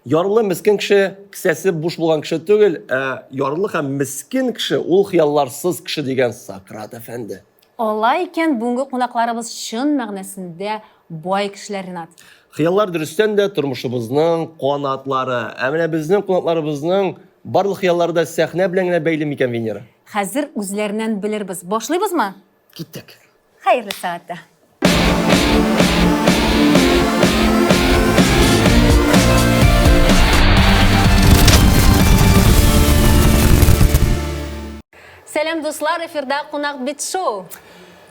Ярлы мескен кеше, кесәсе буш булган кеше түгел, ярлы һәм мескен кеше, ул хыялларсыз кеше дигән Сократ әфәнде. Алай икән, бүгенге кунакларыбыз чын мәгънәсендә бай кешеләр, Ринат. Хыяллар дөрестән дә тормышыбызның канатлары. Ә менә безнең кунакларыбызның барлык хыяллары да сәхнә белән генә бәйле микән, Венера? Хәзер үзләреннән белербез. Башлыйбызмы? Киттек. Хәерле сәгатьтә. Сәлам дуслар, эфирда кунак бит шоу.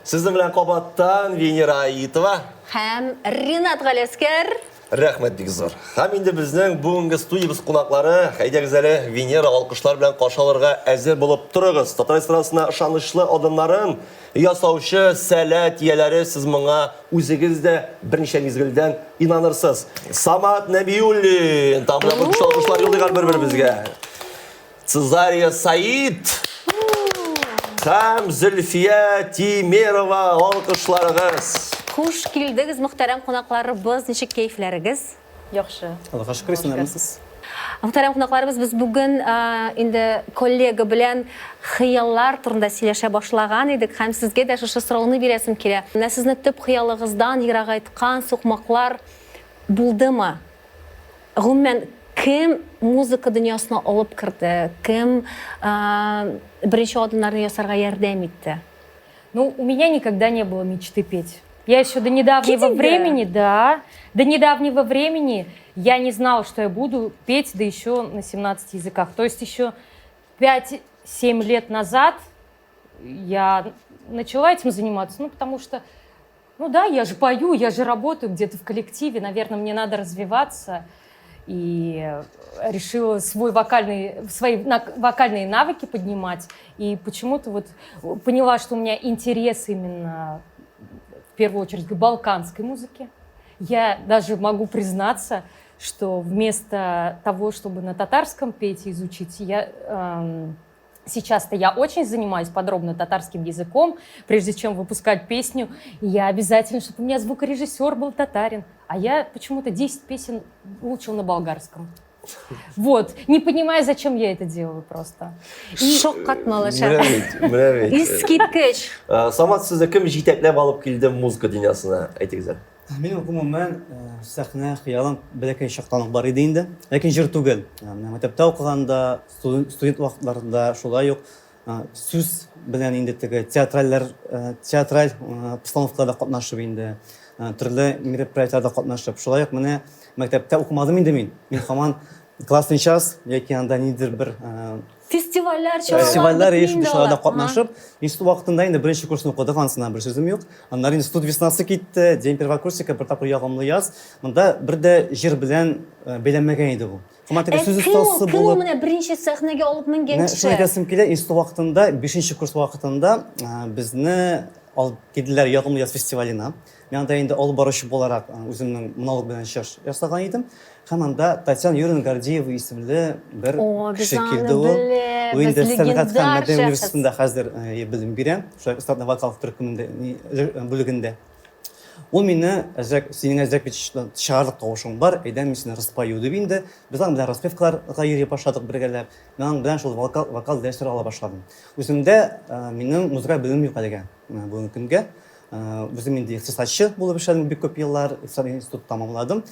Сезнең белән кабаттан Венера Аитова Һәм Ринат Галәскәр. Рәхмәт бик зур. Һәм инде безнең бүгенге студиябыз кунаклары, әйдәгез әле Венера алкышлар белән каршы алырга әзер булып торыгыз. Татар эстрадасына ышанычлы адымнарын ясаучы сәләт ияләре, сез моңа үзегез дә берничә мизгелдән инанырсыз. Самат Нәбиуллин, тамда алкышлар юллыйлар бер-беребезгә. Цезария Саид һәм Зөлфия Тимерова, алкышларыгыз. Хуш килдегез, мөхтәрәм кунакларыбыз. Ничек кәйфләрегез? Яхшы. Аллаһка шөкер, сез. Мөхтәрәм кунакларыбыз, без бүген инде коллега белән хыяллар турында сөйләшә башлаган идек һәм сезгә дә шушы сорауны бирәсем килә. Менә сезне төп хыялыгыздан ерак айткан сукмаклар булдымы? Гомумән, кем музыка дөньясына алып керде? Кем беренче адымнарны ясарга ярдәм итте? Ну, у меня никогда не было мечты петь. Я еще до недавнего времени, до недавнего времени я не знала, что я буду петь, да еще на 17 языках. То есть еще 5-7 лет назад я начала этим заниматься, ну, потому что, ну да, я же пою, я же работаю где-то в коллективе, наверное, мне надо развиваться. И решила свои вокальные навыки поднимать. И почему-то вот поняла, что у меня интерес именно в первую очередь к балканской музыке. Я даже могу признаться, что вместо того, чтобы на татарском петь и изучить, сейчас-то я очень занимаюсь подробно татарским языком. Прежде чем выпускать песню, я обязательно, чтобы у меня звукорежиссер был татарин. А я почему-то 10 песен выучил на болгарском. Вот, не понимая, зачем я это делаю просто. Шок катмалыша. Менә бит. Искиткеч. Самат, сезне кем җитәкләп алып килде музыка дөньясына? Әйтегез. Минем гомумән сәхнә хыялым бәләкәй чактан бар иде инде, ләкин җыр түгел. Мәктәптә укыганда, студент вакытларында шулай ук сүз белән инде теге театраль постановкаларда катнашып инде, төрле мероприятияларда катнашып. Шулай ук менә мәктәптә укымадым инде мин. Мин һаман классный час яки анда нидер бер Фестивальләр шуларда катнашып, институт вакытында инде беренче курсны укыдык, ансынан бер сүзем юк. Аннары институт веснасы китте, день первокурсника, бер тапкыр ягымлы яз. Монда бер дә җыр белән бәйләнмәгән иде бу. Һәм теге сүз остасы булып, менә беренче сәхнәгә алып менгән кеше. Шулай әйтәсем килә, институт вакытында, 5нче курс вакытында безне алып килделәр ягымлы яз фестиваленә. Мен анда инде алып баручы буларак үземнең монолог белән чыгыш ясаган идем. Һәм анда Татьяна Юрьевна Гордеева исемле бер кеше килде ул. Ул инде сәнгать һәм мәдәният университетында хәзер белем бирә, шулай эстрадный вокал төркемендә бүлегендә. Ул мине синең әзрәк бит чыгарлык тавышың бар, әйдәм мин сине распою дип инде. Без аның белән распевкаларга йөри башладык бергәләп. Мен аның белән шул вокал дәресләре ала башладым. Үземдә минем музыка белемем юк әлегә бүгенге көнгә. Үзем инде икътисадчы булып эшләдем бик күп еллар, икътисад институтын тәмамладым.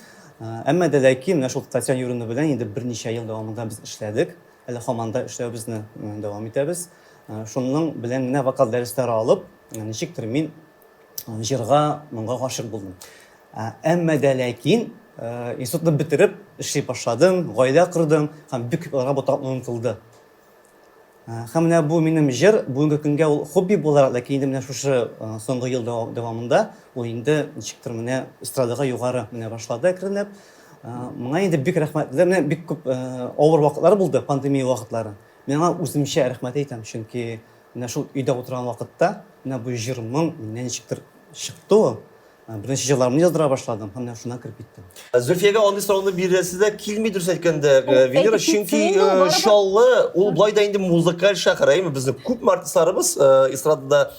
Әмма дә ләкин менә шул Татьяна Юрьевна белән инде берничә ел дәвамында без эшләдек. Әле һаманда эшләүбезне дәвам итәбез. Шуның белән менә вокал дәресләре алып, ничектер мин җырга, моңга гашык булдым. Әмма дә ләкин институтны бетереп эшли башладым, гаилә курдым һәм бик работа онытылды. Һәм менә бу минем җыр бүгенге көнгә ул хобби буларак, ләкин инде менә шушы соңгы ел дәвамында ул инде ничектер менә эстрадага югары менә башлады әкренләп. Моңа инде бик рәхмәтле, менә бик күп авыр вакытлар булды, пандемия вакытлары. Мен аңа үземчә рәхмәт әйтәм, чөнки менә шул өйдә утырган вакытта менә бу җырым миннән ничектер чыкты. Birinci yıllarımı yazdıra başladım. Hem şundan kırıp gittim. Zülfiye'ge andi sorunu birisi de kilmi dursa etkende Venera Aytip çünkü gitsin, barabara. şallı ol bulay da indi muzikal şakar ayımı bizim küp artistlarımız İstradada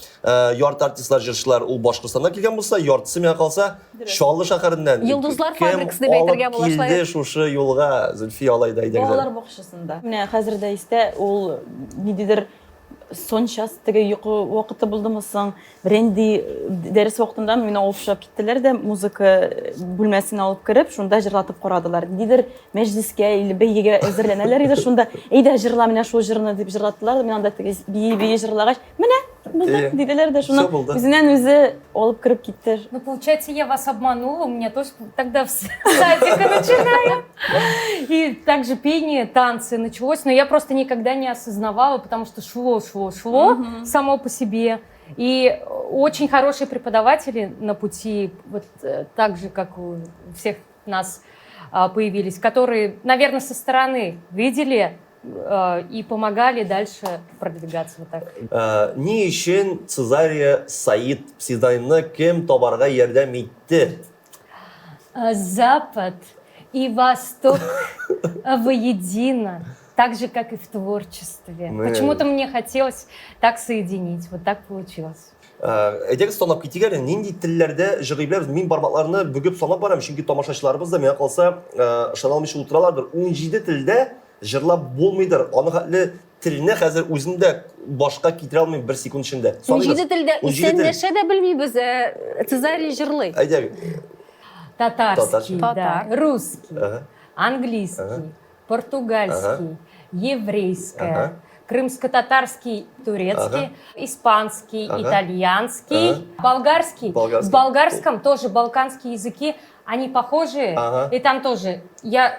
yort artistlar jırşılar ol Başkırstan'dan kelgen bolsa yortысы мен kalsa şallı şakarından Yıldızlar Fabrikası dep aytırga bolashlar. Kildi şuşu yolga Zülfiye alayda ayda güzel. Балалар бақшасында. Міне қазірде істе ол недедір соншасы теге ұйқы уақыты болдымысың бренди дәріс уақытында мені алып шығып кеттілер де музыка бүлмесіне алып кіріп шунда жырлатып қорадылар. Недедір мәжлиске или бәйгеге әзірленелер еді шунда әйдә жырла міне шул жырны деп жырлаттылар. Мен анда теге бие жырлағаш міне болды диделер де шуны Всё болды. өзінен өзі алып кіріп кетті. Ну, получается, я вас обманула, у меня тоже тогда в садика начинаю. И также пение, танцы началось, но я просто никогда не осознавала, потому что шло само по себе. И очень хорошие преподаватели на пути, вот так же, как у всех нас появились, которые, наверное, со стороны видели и помогали дальше продвигаться вот так. Ни için Цезария Саид псевдонимini kim табарга ярдәм итте? Запад и Восток воедино, так же, как и в творчестве. Почему-то мне хотелось так соединить, вот так получилось. Әйтәгез санап китик әле, нинди телләрдә җырлыйлар? Мин бармакларны бүгеп санап барам, чөнки тамашачыларыбыз да миңа калса ышаналмыйча утыралардыр. 17 телдә җырлап булмыйдыр. Аны хәтле теленә хәзер үземдә башка китерә алмыйм 1 секунд эчендә. 17 телдә 17 тел. исәнләшә дә белмибез. Цезарий җырлый. Әйтәгез. Татарский, да, Татар. русский, Ага. английский, португальский, еврейское, Ага. крымско-татарский, турецкий, Ага. испанский, Ага. итальянский, болгарский. Болгарский. В болгарском тоже балканские языки, они похожи, Ага. и там тоже,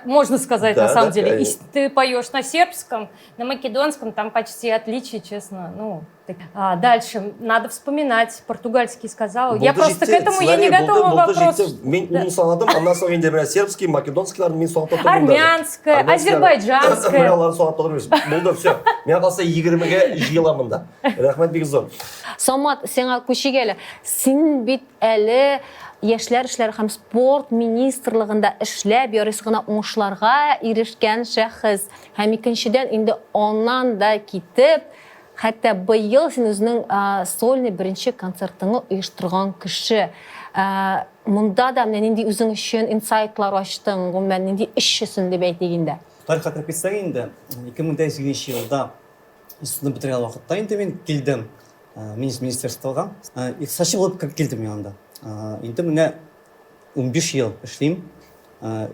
можно сказать Да, на самом да, деле, конечно. ты поешь на сербском, на македонском, там почти отличия, честно, ну. Дальше надо вспоминать, португальский сказала. Я просто к этому я не готова вопрос. Мен uni санадым, андан соң инде менә сербский, македонскийларны мин санап тотырмын. Армянское, азербайджанское. Менә аларны санап тотырмыз. Булды, всё. Миңа калса 20-ге җыеламын да. Рәхмәт бик зур. Самат, сиңа күчигәле. Син бит әле Яшьләр эшләре һәм спорт министрлыгында эшләп ярыйсы гына уңышларга ирешкән шәхес. Һәм икенчедән инде аннан да китеп, хәтта быел син үзенең сольный беренче концертыңны оештырган кеше. Монда да менә нинди үзең өчен инсайтлар ачтың, гомумән нинди эшчесен дип әйтик инде. Тарихқа кіріп кетсек енді 2008 жылда институтты бітірген уақытта енді мен келдім министерствоға. Икътисадшы болып кіріп келдім мен анда. Енді міне 15 жыл ішлеймін.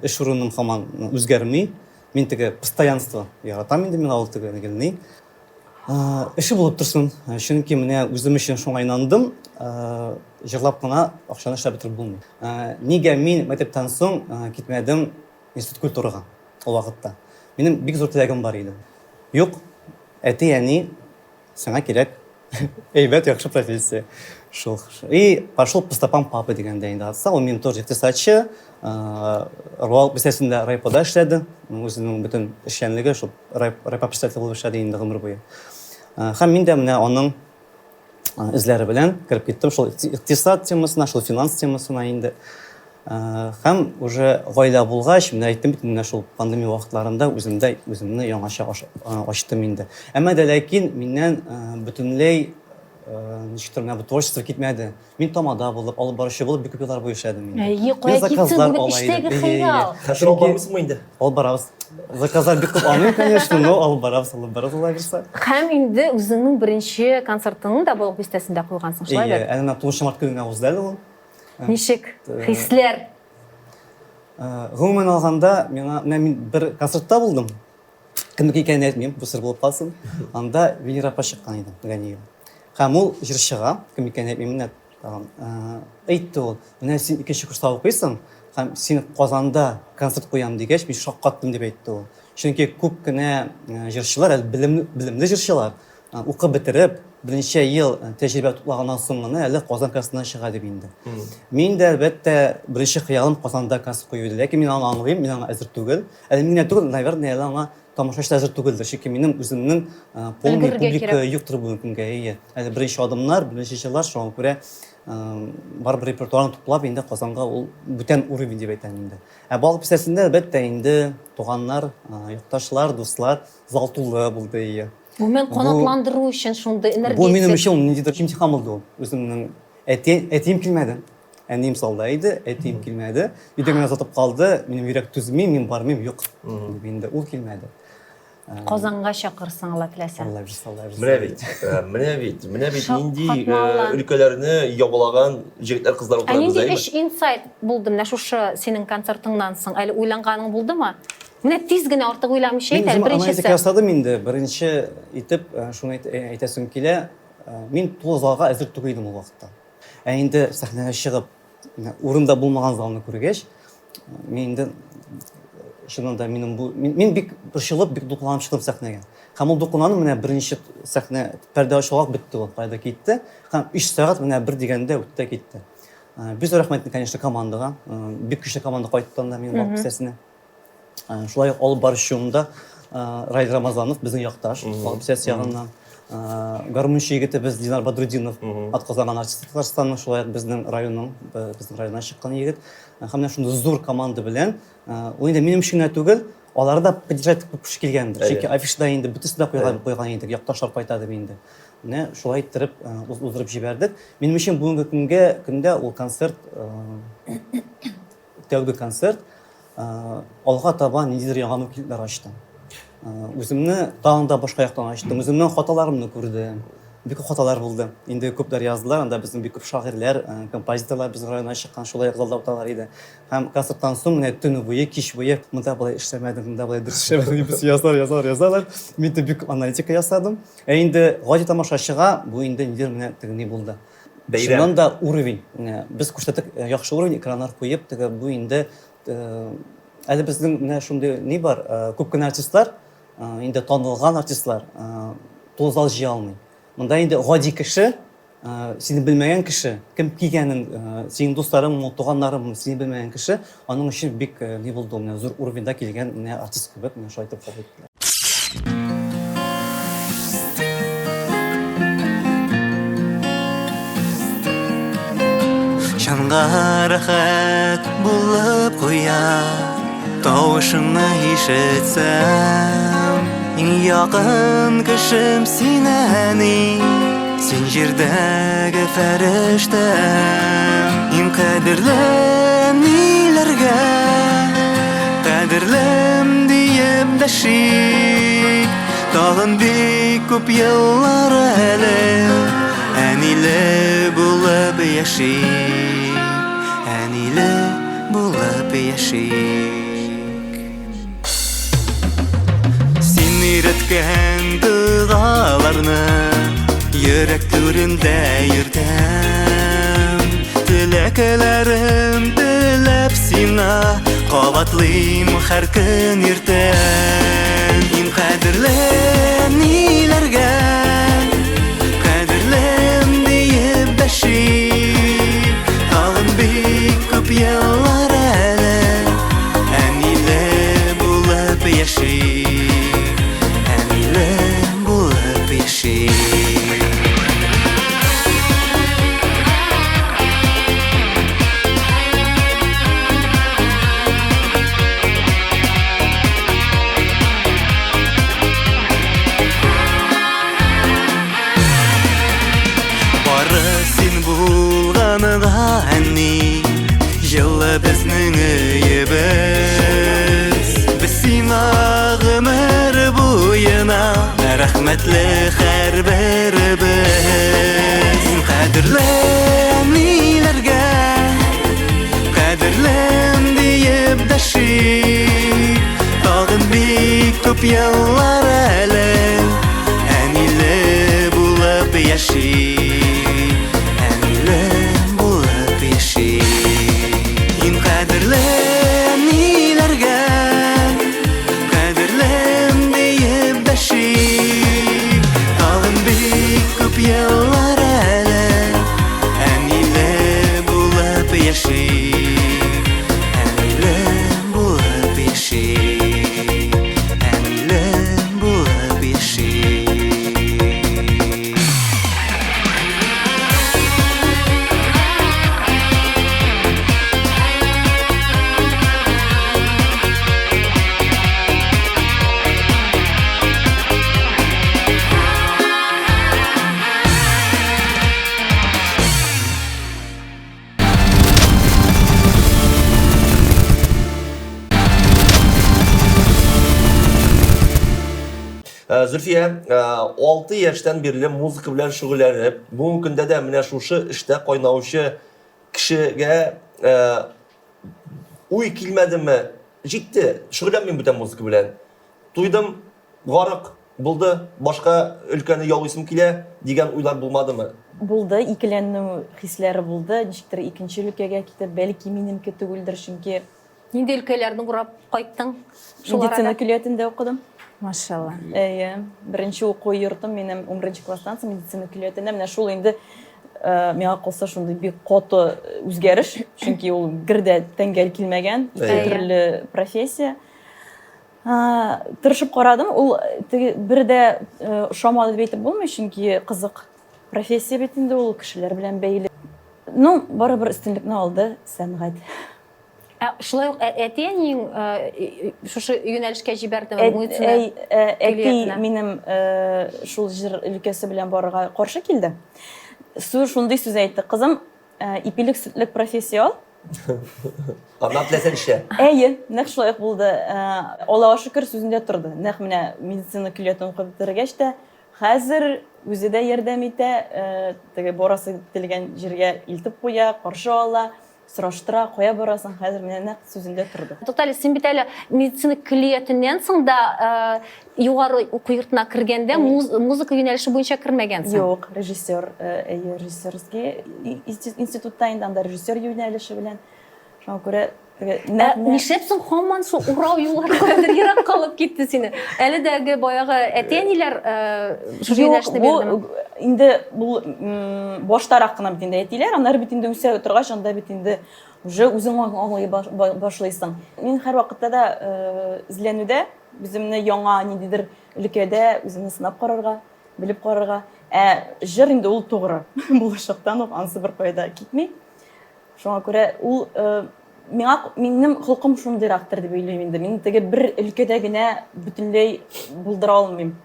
Іш орыным хаман өзгермей. Мен теге постоянство яратам енді мен ауыл теге келмей. Іші болып тұрсын. Чөнки міне өзім үшін шоңайнандым. Жырлап қана ақшаны эшләп бетереп булмый. Нигә мин мәктәптән соң китмәдем институт культураға ол вакытта? Минем бик зур теләгем бар иде. Юк, әти әни сиңа кирәк әйбәт яхшы профессия. Шул. И пошел по стопам папы дигәндә инде атса, ул минем тоже икътисадчы, Руал бистәсендә райпода эшләде. Үзенең бөтен эшчәнлеге шул райпо председатель булып эшләде инде гомер буе. Һәм мин дә менә аның эзләре белән кирип киттем шул икътисад темасына, шул финанс темасына инде. Һәм уже гаилә булгач, менә әйттем бит, менә шул пандемия вакытларында үземне яңаша ачтым инде. Әмма дә ләкин миннән бөтенләй ничектер менә бу творчество китмәде. Мин тамада булып, алып баручы булып бик күп еллар буе эшләдем инде. Кая китсен бүген иштәге хыял. Хәзер албармысызмы инде? Алып барабыз. Заказлар бик күп алмыйм, конечно, но алып барабыз, алып бирсә. Һәм инде үзеңнең беренче концертыңны да Болгар бистәсендә куйгансың, шулай бит? Әнә 9 март көненә уздады ул. Ничек? Хисләр. Гомумән алганда, мин бер концертта булдым. Кемнеке икәнен әйтмим, бу сер булып калсын. Анда Венера апа чыккан иде, Ганиева. Һәм ул җырчыга, кем икәнен әйтмим, менә әйтте ул, менә син икенче курста укыйсың, һәм син Казанда концерт куям дигәч, мин шаккаттым дип әйтте ул. Чөнки күп кенә җырчылар, белемле җырчылар, укып бетереп, birinci yıl tecrübe tutulağından sonra әлі Qozan kasından шығады бейінді. Мен де әлбәттә бірінші қиялым Qozanda кас қойуды. Ләкин мен аны аңлыйм, мен аңа әзір түгел. Әлі мен түгел, наверное, әлі аңа тамашашта әзір түгелдер. Шеки менің үзімнің полный публика юқтыр бұл күнге. Әлі бірінші адымлар, бірінші жылар, шоған көре бар бір репертуарын тұплап, енді Qozanға ол бүтән уровень деп айтам енді. Балық писәсінде әлбәттә енді туғанлар, йоқташлар, дуслар зал тулы болды. Бу мен канатландыру өчен шундый Бұл менің энергетик. үшін ниндейдір имтихан болды ол. Өзімнің әтейім келмеді. Әнем салдайды, әтейім келмеді. Үйде мен азатып қалды, менің үйрек түзмейм, мен бармайм, жоқ. Енді ол келмеді. Qozanга чакырсаң Алла теләсә. Алла біржі, Алла біржі. Менә бит нинди Шаккатмалар. өлкәләрне ябылаган җегетләр кызлар Ә утыра нинди бездәме? эш инсайт булды менә шушы синең концертыңнан соң? Әле уйланганың булдымы? Менә тиз генә артык уйламыйча Мен әйт, өзім аналитик беренчесе. ясадым енді. Бірінші етіп, шуны әйтәсім келе, мен толы залға әзір түгел идем ол вакытта. Енді сәхнәгә шығып, урында булмаган залны күргәч, мен енді шынында мен бик борчылып, бик дулкынланып чыктым сәхнәгә. Һәм ул дулкынлану менә беренче сәхнә пәрдә ачылак бетте ул, кайда китте. Һәм 3 сәгать менә бер дигәндә үтте китте. Без рәхмәт, конечно, командага. Бик көчле команда кайтканда мен вакыт сәсенә. Шулай ук алып барышында Раил Рамазанов безнең якташ, вакыт сәс ягыннан. Гармунчы егете без Динар Бадрудинов, атказанган артист Татарстанның, шулай ук безнең районның, безнең районнан чыккан егет. Һәм менә шундый зур команда белән, ул инде минем өчен түгел, алар да поддержать күп кеше килгәндер. Чөнки афишада инде бөтенесе дә куйган идек, якташлар кайтады инде. Менә шулай иттереп уздырып җибәрдек. Минем өчен бүгенге көндә ул концерт, тәүге концерт, алга таба ниндидер яңа мөмкинлекләр ачты. Үземне тагын да башка яктан ачтым. Үземнең хаталарымны күрдем. Бик күп хаталар булды. Инде күпләр яздылар, анда безнең бик күп шагыйрьләр, композиторлар безнең районнан чыккан, шулай залда уталар иде. Һәм концерттан соң менә төн буе, кич буе, монда булай эшләмәдем, монда булай дөрес эшләмәдем дип язалар. Мин дә бик аналитика ясадым. Инде гади тамашачыга бу инде ниндидер менә тегни булды. Шуннан да уровень. Без күрсәттек яхшы уровень, экраннар куеп, теге бу инде әле безнең менә шундый ни бар, күп кенә артистлар, инде танылган артистлар, тулы зал җыя алмый. Монда инде гади кеше, сине белмәгән кеше, кем килгәнен, синең дусларың, туганнарың, сине белмәгән кеше, аның өчен бик ни булды, менә зур уровеньда килгән менә артист кебек, менә шулай итеп кабул иттеләр. Жанга рәхәт булып куя, тавышыңны ишетсәм, иң якын кешем син әни, син җирдәге фәрештәм, иң кадерлем ниләргә, кадерлем диеп дәшик, тагын бик күп еллар әле, әниле булып яшик, әниле булып яшик. Син өйрәткән дугаларны йөрәк түрендә йөртәм, теләкләрем теләп сиңа кабатлыйм һәр көн иртән. Иң кадерле ниләргә, кадерлем диеп дәшик, тагын бик күп еллар әле, әниле булып яшик, әниле булып яшик. Жылы безнең өебез, без сиңа гомер буена рәхмәтле һәрберебез. Кадерле ниләргә, кадерлем диеп дәшик, тагын бик күп еллар әле, әниле булып яшик, әниле булып яшик. Кадерлем ниләргә, кадерлем диеп дәшик, тагын бик күп Зөлфия, 6 яшьтән бирле музыка белән шөгыльләнеп, бүгенге көндә дә менә шушы эштә кайнаучы кешегә уй килмәдеме? Җитте, шөгыльләнмим бүтән музыка белән. Туйдым, гарык булды, башка өлкәне яулыйсым килә дигән уйлар булмадымы? Булды, икеләнү хисләре булды. Ничектер икенче өлкәгә китеп, бәлки минемке түгелдер, чөнки Нинди өлкәләрне урап кайттың? Шул медицина арада. көллиятендә укыдым. Машалла. Беренче уку йортым минем 11 класстан соң медицина көллиятендә. Менә шул инде миңа калса шундый бик каты үзгәреш, чөнки ул гердә тәңгәл килмәгән, ике төрле профессия. Тырышып карадым, ул бер дә ошамады дип әйтеп булмый, чөнки кызык профессия бит инде ул кешеләр белән бәйле. Ну, барыбер өстенлекне алды сәнгать. Шулай ук әтиәнең шушы юнәлешкә җибәрдеме медицина? Әти минем шул җир өлкәсе белән барырга каршы килде. Шундый сүз әйтте: "Кызым, ипилек сөтлек профессия ал." Ана теләсән эшлә. Нәкъ шулай ук булды. Аллаһка шөкер сүзендә торды. Нәкъ менә медицина көллиятын укып бетергәч тә хәзер үзе дә ярдәм итә, теге барасы телгән җиргә илтеп куя, каршы ала, сораштыра, кая барасың, хәзер менә нәкъ сүзендә торды. Туктале, син бит әле медицина көллиятеннән соң да югары уку йортына кергәндә музыка юнәлеше буенча кергәнсең. Юк, режиссер, режиссерский институтта инде анда режиссер юнәлеше белән. Шуңа күрә Нишләпсең һаман шул урау юллары кадәр ерак калып китте сине? Әле дәге баягы әтиәниләр шул юнәлешне бирдеме? Инде бу баштарак кына бит инде әтиләр, аннары бит инде үсә торгач, анда бит инде уже үзең аңлый башлыйсың. Мин һәрвакытта да изләнүдә, үземне яңа ниндидер өлкәдә үземне сынап карарга, белеп карарга. Җыр инде ул тугры. Булачактан ук ансы бер кайда китми. Шуңа күрә ул минем холкым шундыйрактыр дип уйлыйм инде. Мин теге бер өлкәдә генә бөтенләй булдыра алмыйм.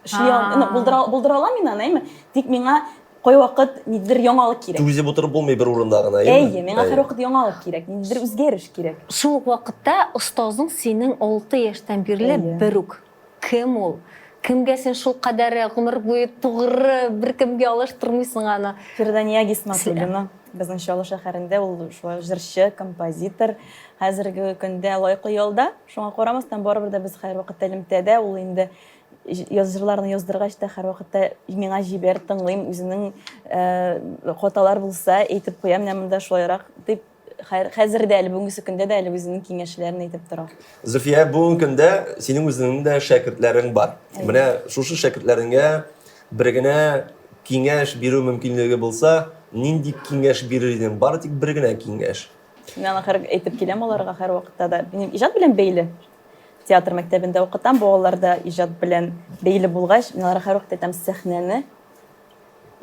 Булдыра алам мин аны, тик миңа кайвакыт ниндидер яңалык кирәк. Түзеп утырып булмый бер урында гына, Миңа һәрвакыт яңалык кирәк, ниндидер үзгәреш кирәк. Шул вакытта остазың синең 6 яшьтән бирле бер үк. Кем ул? Кемгә син шул кадәр гомер буе тугры бер кемгә алыштырмыйсың аны? Фирдания Гисматуллина. Безнең Чаллы шәһәрендә ул шулай җырчы, композитор. Хәзерге көндә лайыклы ялда. Шуңа карамастан барыбер дә без һәрвакыт элемтәдә ул инде язырларны яздыргач та һәрвакытта миңа җибәр, тыңлыйм, үзенең хаталар булса әйтеп куям, менә монда шулайрак дип хәзердә әле бүгенге көндә дә әле үзенең киңәшләрен әйтеп тора. Зөлфия, бүгенге көндә синең үзеңнең дә шәкертләрең бар. Менә шушы шәкертләреңгә бер генә киңәш бирү мөмкинлеге булса, нинди киңәш бирер идең? Бары тик бер генә киңәш. Мин аны әйтеп киләм аларга һәрвакытта да. Минем иҗат белән бәйле. Театр мәктәбендә укытам, балаларда иҗат белән бәйле булгач, мин аларга һәрвакыт әйтәм, сәхнәне,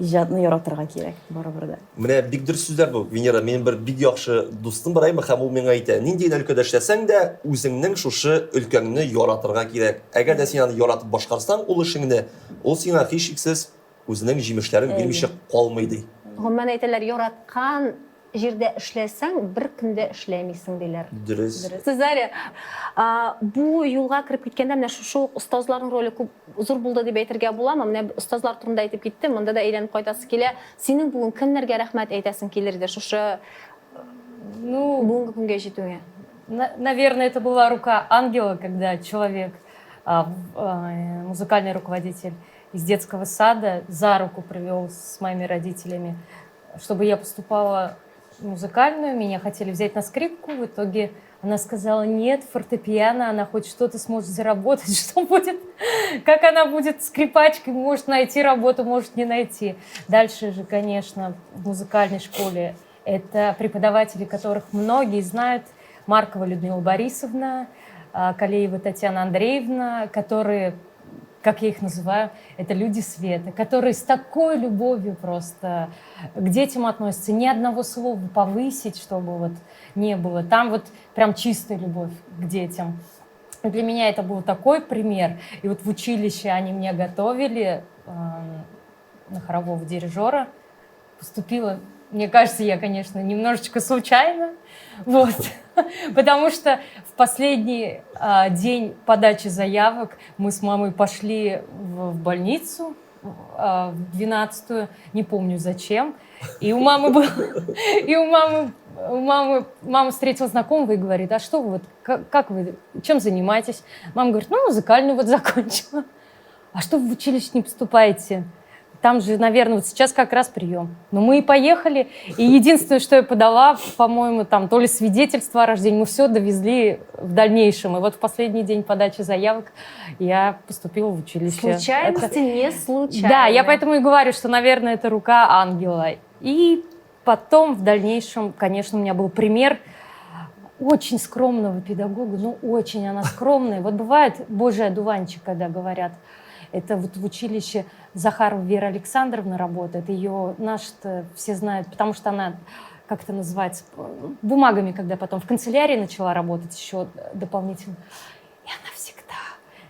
иҗатны яратырга кирәк барыбер дә. Менә бик дөрес сүзләр бу. Венера, минем бер бик яхшы дустым бар, һәм ул миңа әйтә, нинди өлкәдә эшләсәң дә, үзеңнең шушы өлкәңне яратырга кирәк. Әгәр дә син аны яратып башкарсаң, ул эшеңне, ул сиңа һичшиксез үзенең җимешләрен бирмичә калмый ди. Гомумән әйтәләр, яраткан җирдә эшләсәң, бер көндә эшләмисең диләр. Дөрес. Сезәре, бу юлга кирип киткәндә менә шушы остазларның роле күп зур булды дип әйтергә буламы? Менә остазлар турында әйтеп киттем, монда да әйләнеп кайтасы килә. Синең бүген кемнәргә рәхмәт әйтәсең килер иде шушы бүгенге көнгә җитүгә? Наверное, это была рука ангела, когда человек, музыкальный руководитель из детского сада, за руку привел с моими родителями, чтобы я поступала в музыкальную. Меня хотели взять на скрипку. В итоге она сказала: нет, фортепиано, она хоть что-то сможет заработать, что будет, как она будет скрипачкой, может найти работу, может не найти. Дальше же, конечно, в музыкальной школе это преподаватели, которых многие знают: Маркова Людмила Борисовна, Калеева Татьяна Андреевна, которые, как я их называю, это люди света, которые с такой любовью просто к детям относятся. Ни одного слова повысить, чтобы вот не было. Там вот прям чистая любовь к детям. И для меня это был такой пример. И вот в училище они меня готовили на хорового дирижера. Поступила Мне кажется, я, конечно, немножечко случайно. Вот. Потому что в последний день подачи заявок мы с мамой пошли в больницу, в 12-ю, не помню зачем. И у мамы был, мама встретила знакомого и говорит: а что вы, вот, как вы, чем занимаетесь? Мама говорит: ну, музыкальную вот закончила. А что вы в училище не поступаете? Там же, наверное, вот сейчас как раз прием. Но мы и поехали. И единственное, что я подала, по-моему, там то ли свидетельство о рождении, мы все довезли в дальнейшем. И вот в последний день подачи заявок я поступила в училище. Случайности не случайно. Да, я поэтому и говорю, что, наверное, это рука ангела. И потом, в дальнейшем, конечно, у меня был пример очень скромного педагога. Ну, очень она скромная. Вот бывает Божий одуванчик, когда говорят. Это вот в училище Захарова Вера Александровна работает. Ее наши-то все знают, потому что она, как это называется, бумагами, когда потом в канцелярии начала работать еще дополнительно. И она всегда,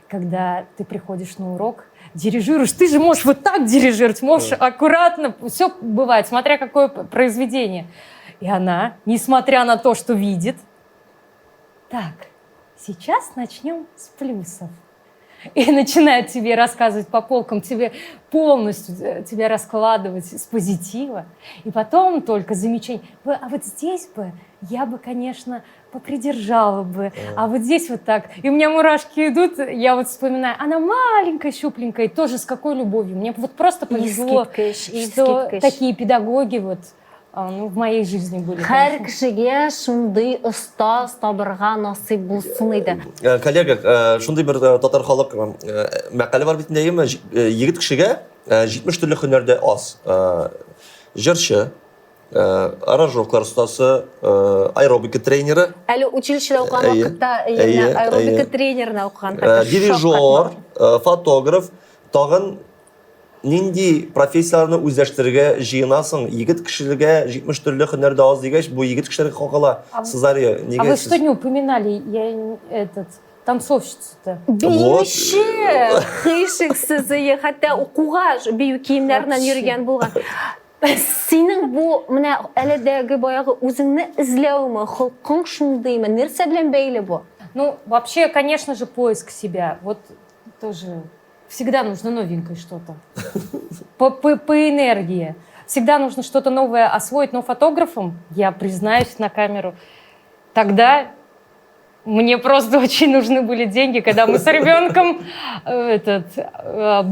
когда ты приходишь на урок, дирижируешь, ты же можешь вот так дирижировать, можешь аккуратно, все бывает, смотря какое произведение. И она, несмотря на то, что видит, так, сейчас начнем с плюсов. И начинает тебе рассказывать по полкам, тебе полностью тебя раскладывать с позитива. И потом только замечание. А вот здесь бы я бы, конечно, попридержала бы. А вот здесь вот так. И у меня мурашки идут. Я вот вспоминаю. Она маленькая, щупленькая. И тоже с какой любовью. Мне вот просто повезло, что такие педагоги вот ну, в моей жизни были. Һәр кешегә шундый остаз табырга насыйп булсын иде. Коллега, шундый бер татар халык мәкале бар бит инде, егет кешегә 70 төрле һөнәрдә аз. Җырчы, аранжировкалар остасы, аэробика тренеры, Әле училищеда укыган вакытта аэробика тренерына укыган. дирижер, фотограф, тагын нинди профессияларны үзләштерергә җыенасың? Егет кешеләргә 70 төрле һөнәрдә аз дигәч, бу егет кешеләргә кагыла. Сызария, А вы что не упоминали? Я танцовщицу-то. Биюче, хыйшыксызы, хәтта укуга бию киемнәреннән йөргән булган. Синең бу менә әледәге баягы үзеңне эзләүме, холкың шундыймы? Нәрсә белән бәйле бу? Ну, вообще, конечно же, поиск себя. Вот тоже всегда нужно новенькое что-то. По энергии. Всегда нужно что-то новое освоить. Но фотографом, я признаюсь на камеру, тогда мне просто очень нужны были деньги. Когда мы с ребенком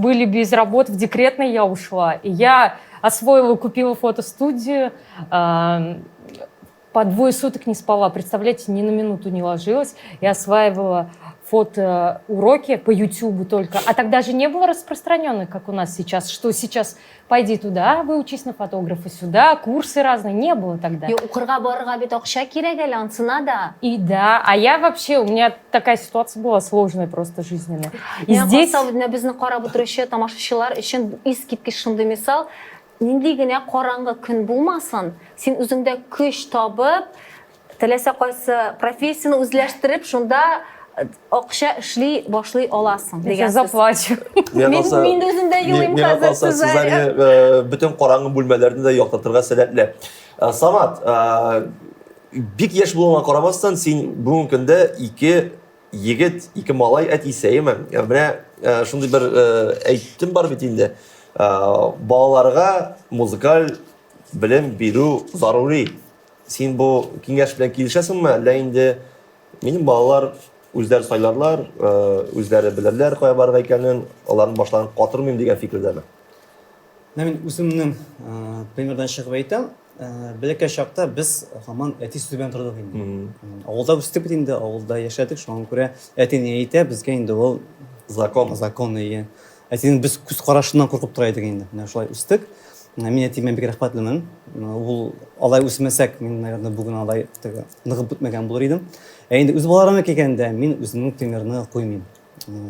были без работы, в декретной я ушла. И я освоила, купила фотостудию. По 2 суток не спала. Представляете, ни на минуту не ложилась. Я осваивала фотоуроки по YouTube только. А тогда же не было распространенных, как у нас сейчас, что сейчас пойди туда, выучись на фотографа, сюда, курсы разные. Не было тогда. Укырга барырга бит акча кирәк әле ансына да. И да, а я вообще, у меня такая ситуация была сложная просто жизненная. И Мен здесь... безне карап утыручы тамашачылар өчен искиткеч шундый мисал, нинди генә караңгы көн булмасын, син үзеңдә көч табып, теләсә кайсы профессияны үзләштереп, шунда акча эшли башлый аласың Я дигән. заплачу. Мин үземдә елыйм хәзер Сызария бөтен караңгы бүлмәләрне дә яктыртырга сәләтле. Самат, бик яшь булуңа карамастан, син бүгенге көндә 2 егет, 2 малай әтисәеме? Менә шундый бер әйтем бар бит инде. Балаларга музыкаль белем бирү зарури. Син бу киңәш белән килешәсеңме? Әллә инде минем балалар үзләре сайларлар, үзләре белерләр кая барырга икәнен, аларның башларын катырмыйм дигән фикердәме? Мин үземнең примердан чыгып әйтәм, бәләкәй чакта без һаман әти сүзе белән тордык инде. Авылда үстек бит инде, авылда яшәдек, шуңа күрә әти ни әйтә, безгә инде ул закон ие. Әтинең без күз карашыннан куркып тора идек инде. Менә шулай үстек. Мин әтимә бик рәхмәтлемен. Ул алай үсмәсәк, мин наверное бүген алай ныгып бетмәгән булыр идем. Инде үз балаларыма килгәндә мин үземнең примерны куймыйм.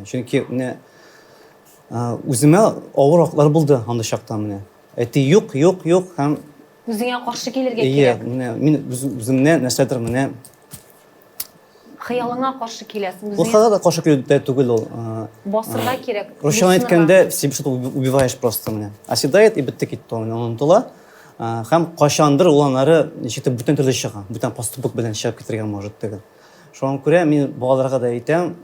Чөнки менә үземә авыраклар булды анда чакта менә. Әти юк һәм Үзеңә каршы килергә ие, кирәк. менә мин үземне нәрсәдер менә Хыялыңа каршы киләсең. ул хәзер дә каршы килүдә түгел ул. Басырга кирәк. Русча әйткәндә, себя что-то убиваешь просто менә. Оседает и бетте китте, унутыла. Һәм кашандыр ул аннары ничектер бүтән төрле чыга, бүтән поступок белән чыгып китергә может түгел. Шуңа күрә мин балаларга да әйтәм,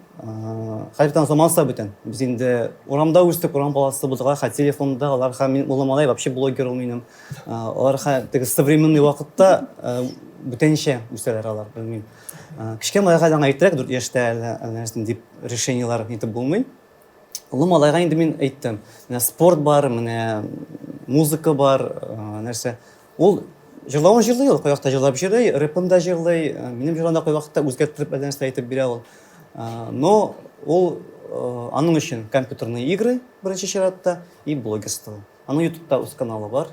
хәзердән заманса бүтән. Без инде урамда үстек, урам баласы булдыга, телефонда алар һәм мин улым алай вообще блогер ул минем. Алар теге современный вакытта бүтәнчә үсәләр алар, белмим. Кичкә малайга да әйттек, 4 яшьтә әле дип решениелар итеп булмый. Улым малайга инде мин әйттем. Менә спорт бар, менә музыка бар, нәрсә. Ул җырлавын җырлый, ул кайвакта җырлап җырлый, рэпында җырлый, минем җырлавымда кайвакта үзгәртеп нәрсә әйтеп бирә ул. Но ул аның өчен компьютерные игры беренче чиратта и блогерство. Аның YouTube'да үз каналы бар.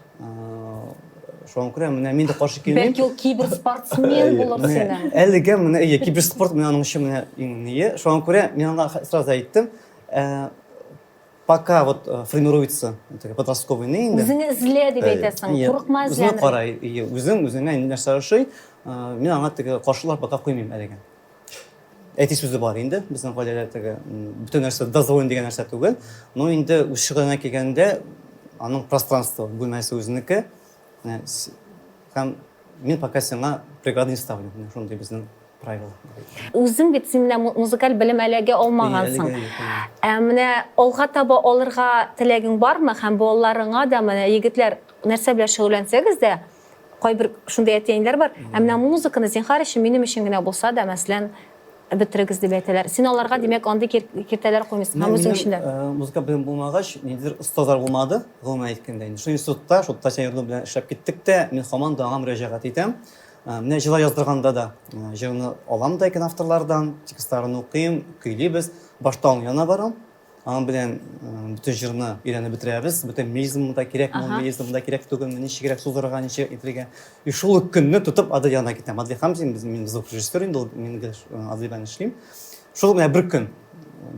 Шуңа күрә менә мин дә каршы килмим. Бәлки ул киберспортсмен булыр синең. Әлегә менә киберспорт менә аның өчен менә иң. Шуңа күрә мин аңа сразу әйттем. Пока вот формируется подростковый инде. Үзеңне эзлә дип әйтәсең, курыкма Үзеңне эзләнер. карай, үзеңә нәрсә ошый, мин аңа теге каршылар пока куймыйм әлегә. Әти сүзе бар инде, безнең гаиләдә теге бүтән нәрсә дозволен дигән нәрсә түгел, но инде үз шөгыльенә килгәндә аның пространство бүлмәсе үзенеке. Һәм мин пока сиңа преграды не ставлю. Шундый безнең правила. Үзең бит син менә музыкаль белем әлегә алмагансың. Менә алга таба алырга теләгең бармы? Һәм балаларыңа да менә егетләр нәрсә белән шөгыльләнсәгез дә, кайбер шундый әтиәннәр бар. Менә музыканы зинһар өчен минем өчен генә булса да, мәсәлән, бетерегез дип әйтәләр. Син аларга димәк андый киртәләр куймыйсың. Һәм үзең өчен дә. Музыка белән булмагач, нидер остазлар булмады, гомумән әйткәндә инде. Шу институтта, шу тәҗрибә белән эшләп киттек тә, мин һаман да аңа мөрәҗәгать итәм. Менә җырлар яздырганда да җырны алам да икән авторлардан, текстларын укыйм, көйлибез, баштан яна барам. Аның белән бүтән җырны өйрәнеп бетерәбез, бүтән мизмда кирәк, мизмда кирәк түгел, ничек кирәк сузырга, ничек итәргә. И шул көнне тотып ады яна китәм. Адли Хамзин, мин звукорежиссер инде, мин Адли белән эшлим. Шул менә бер көн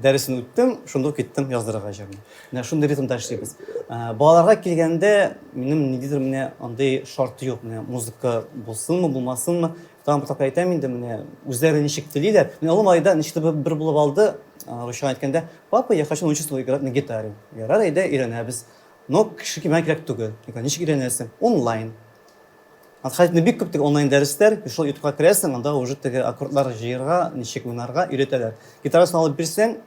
дәресен үттем, шунда киттем яздырырга җырны. Менә шундый ритмда эшлибез. Балаларга килгәндә минем нидер менә андый шарты юк. Менә музыка булсынмы, булмасынмы? Там бер әйтәм инде менә үзләре ничек телиләр. Менә улым айда ничек бер булып алды. Рушан әйткәндә, папа, я хочу научиться играть на гитаре. Ярар, әйдә өйрәнәбез. Но кеше кимә кирәк түгел. Ничек өйрәнәсең? Онлайн. Хәзер бик күп онлайн дәресләр, шул YouTube'га керәсең, анда уже теге аккордлар җыярга, ничек уйнарга өйрәтәләр. Гитарасын алып бирсәң,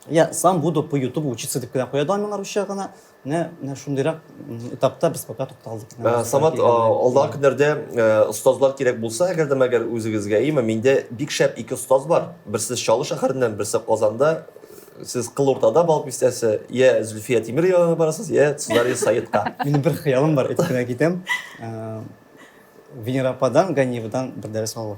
я сам буду по YouTube учиться дип кенә куя алмыйлар русча гына. Менә шундыйрак этапта без пока тукталдык. Самат, алдагы көннәрдә остазлар кирәк булса, әгәр дә мәгәр үзегезгә име, миндә бик шәп 2 остаз бар. Берсе Чаллы шәһәреннән, берсе Казанда. Сез Кыл Уртада балык бистәсе, я Зөлфия Тимер янына барасыз, я Цезарий Саидка. Минем бер хыялым бар, әйткән китәм. Венера Ападан, Ганиевадан бер дәрес алу.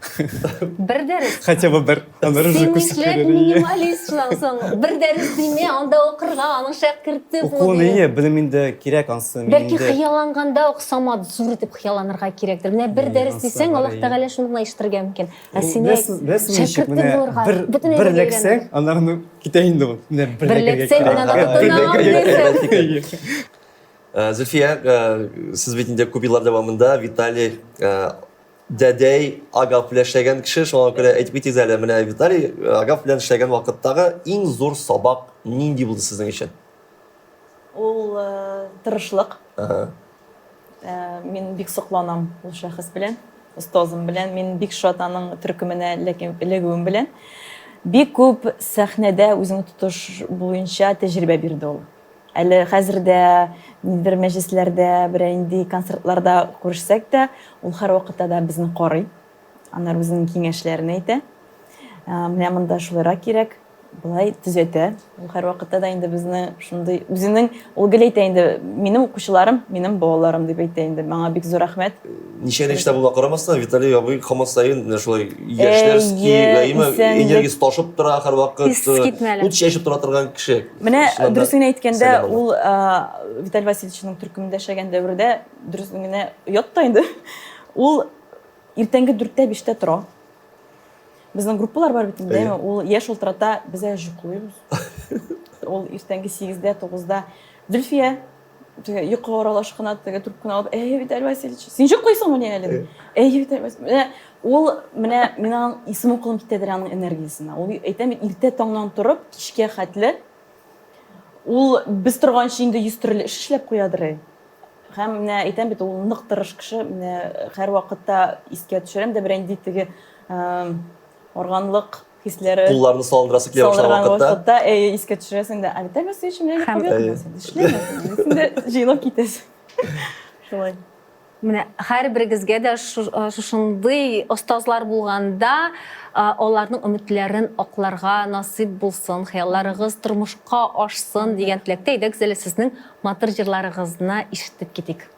Бер дәрес. Хотя бы бер. Син нишләп минималистсың? Бер дәрес димә, анда укырга, аның шәкерте бул. Укуны ие, белем инде кирәк ансы. Бәлки хыялланганда уксамат зур итеп хыялланырга кирәктер. Менә бер дәрес дисәң, Аллаһ Тәгалә шуны ишетергә мөмкин. Ә син шәкерте булырга, бер лексәң, аннан китә инде ул. Менә бер лексәң, менә Зөлфия, сез бит инде күп еллар дәвамында Виталий дәдәй Агап белән эшләгән кеше, шуңа күрә әйтеп китегез әле, менә Виталий Агап белән эшләгән вакыттагы иң зур сабак нинди булды сезнең өчен? Ул тырышлык. Мин бик сокланам ул шәхес белән, остазым белән. Мин бик шат аның төркеменә эләгүем белән. Бик күп сәхнәдә үзенең тотыш буенча тәҗрибә бирде ул. Әле хәзердә нидер мәҗлесләрдә, беренди концертларда күрешсәк тә, ул һәр вакытта да безне карый. Аннар үзенең киңәшләрен әйтә. Менә монда шулайрак кирәк, булай төзәтә. Ул һәр вакытта да инде безне шундый үзенең ул геләйтә инде минем укучыларым, минем балаларым дип әйтә инде. Маңа бик зур рәхмәт. Ничә эштә була карамастан, Виталий абый һаман саен шулай яшьләрский, энергиясе ташып тора һәр вакыт. Ут чәчеп тора торган кеше. Менә дөресен әйткәндә, ул Виталий Васильевичның төркемендә эшләгән дәврдә дөресен генә ятта инде. Ул иртәнге 4-тә 5-тә тора. Безнең группалар бар бит инде, ул яшь ултырата, без йоклыйбыз. Ул иртәнге 8-дә 9-да Зөлфия йокы аралашкына теге трубканы алып, Виталий Васильевич, син йоклыйсыңмы ни әле? Виталий Васильевич. Ул менә минең исем укылым китәдер аның энергиясенә. Ул әйтәм, иртә таңнан торып, кичкә хәтле ул без торганчы инде 100 төрле эш эшләп куядыр. Һәм менә әйтәм бит, ул нык тырыш кеше, менә һәр вакытта искә төшерәм дә беренди теге органлык хисләре Кулларны салындырасы килә башлаган вакытта. искә төшерәсең дә, Виталий Васильевич менә эшләмәсен, син дә җыелып китәсең. Шулай. Менә һәрберегезгә дә шушындый остазлар булганда, аларның өметләрен акларга насыйп булсын, хыялларыгыз тормышка ашсын дигән теләктә идек. Әле сезнең матур җырларыгызны ишетеп китик.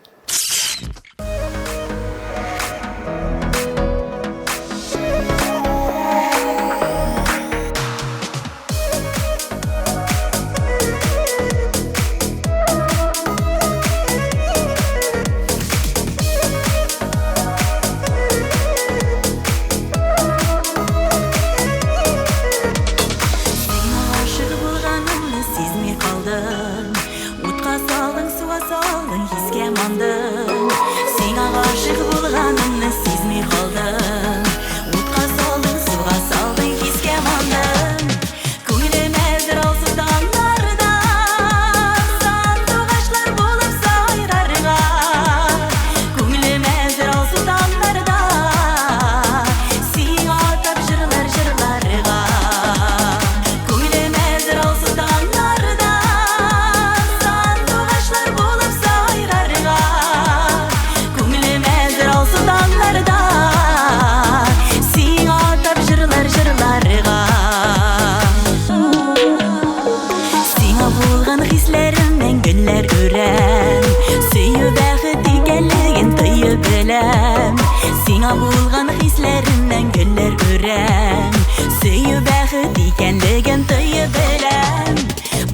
Сиңа булган хисләремнән гөлләр күрәм, сөю бәхет икәнлеген тоеп беләм.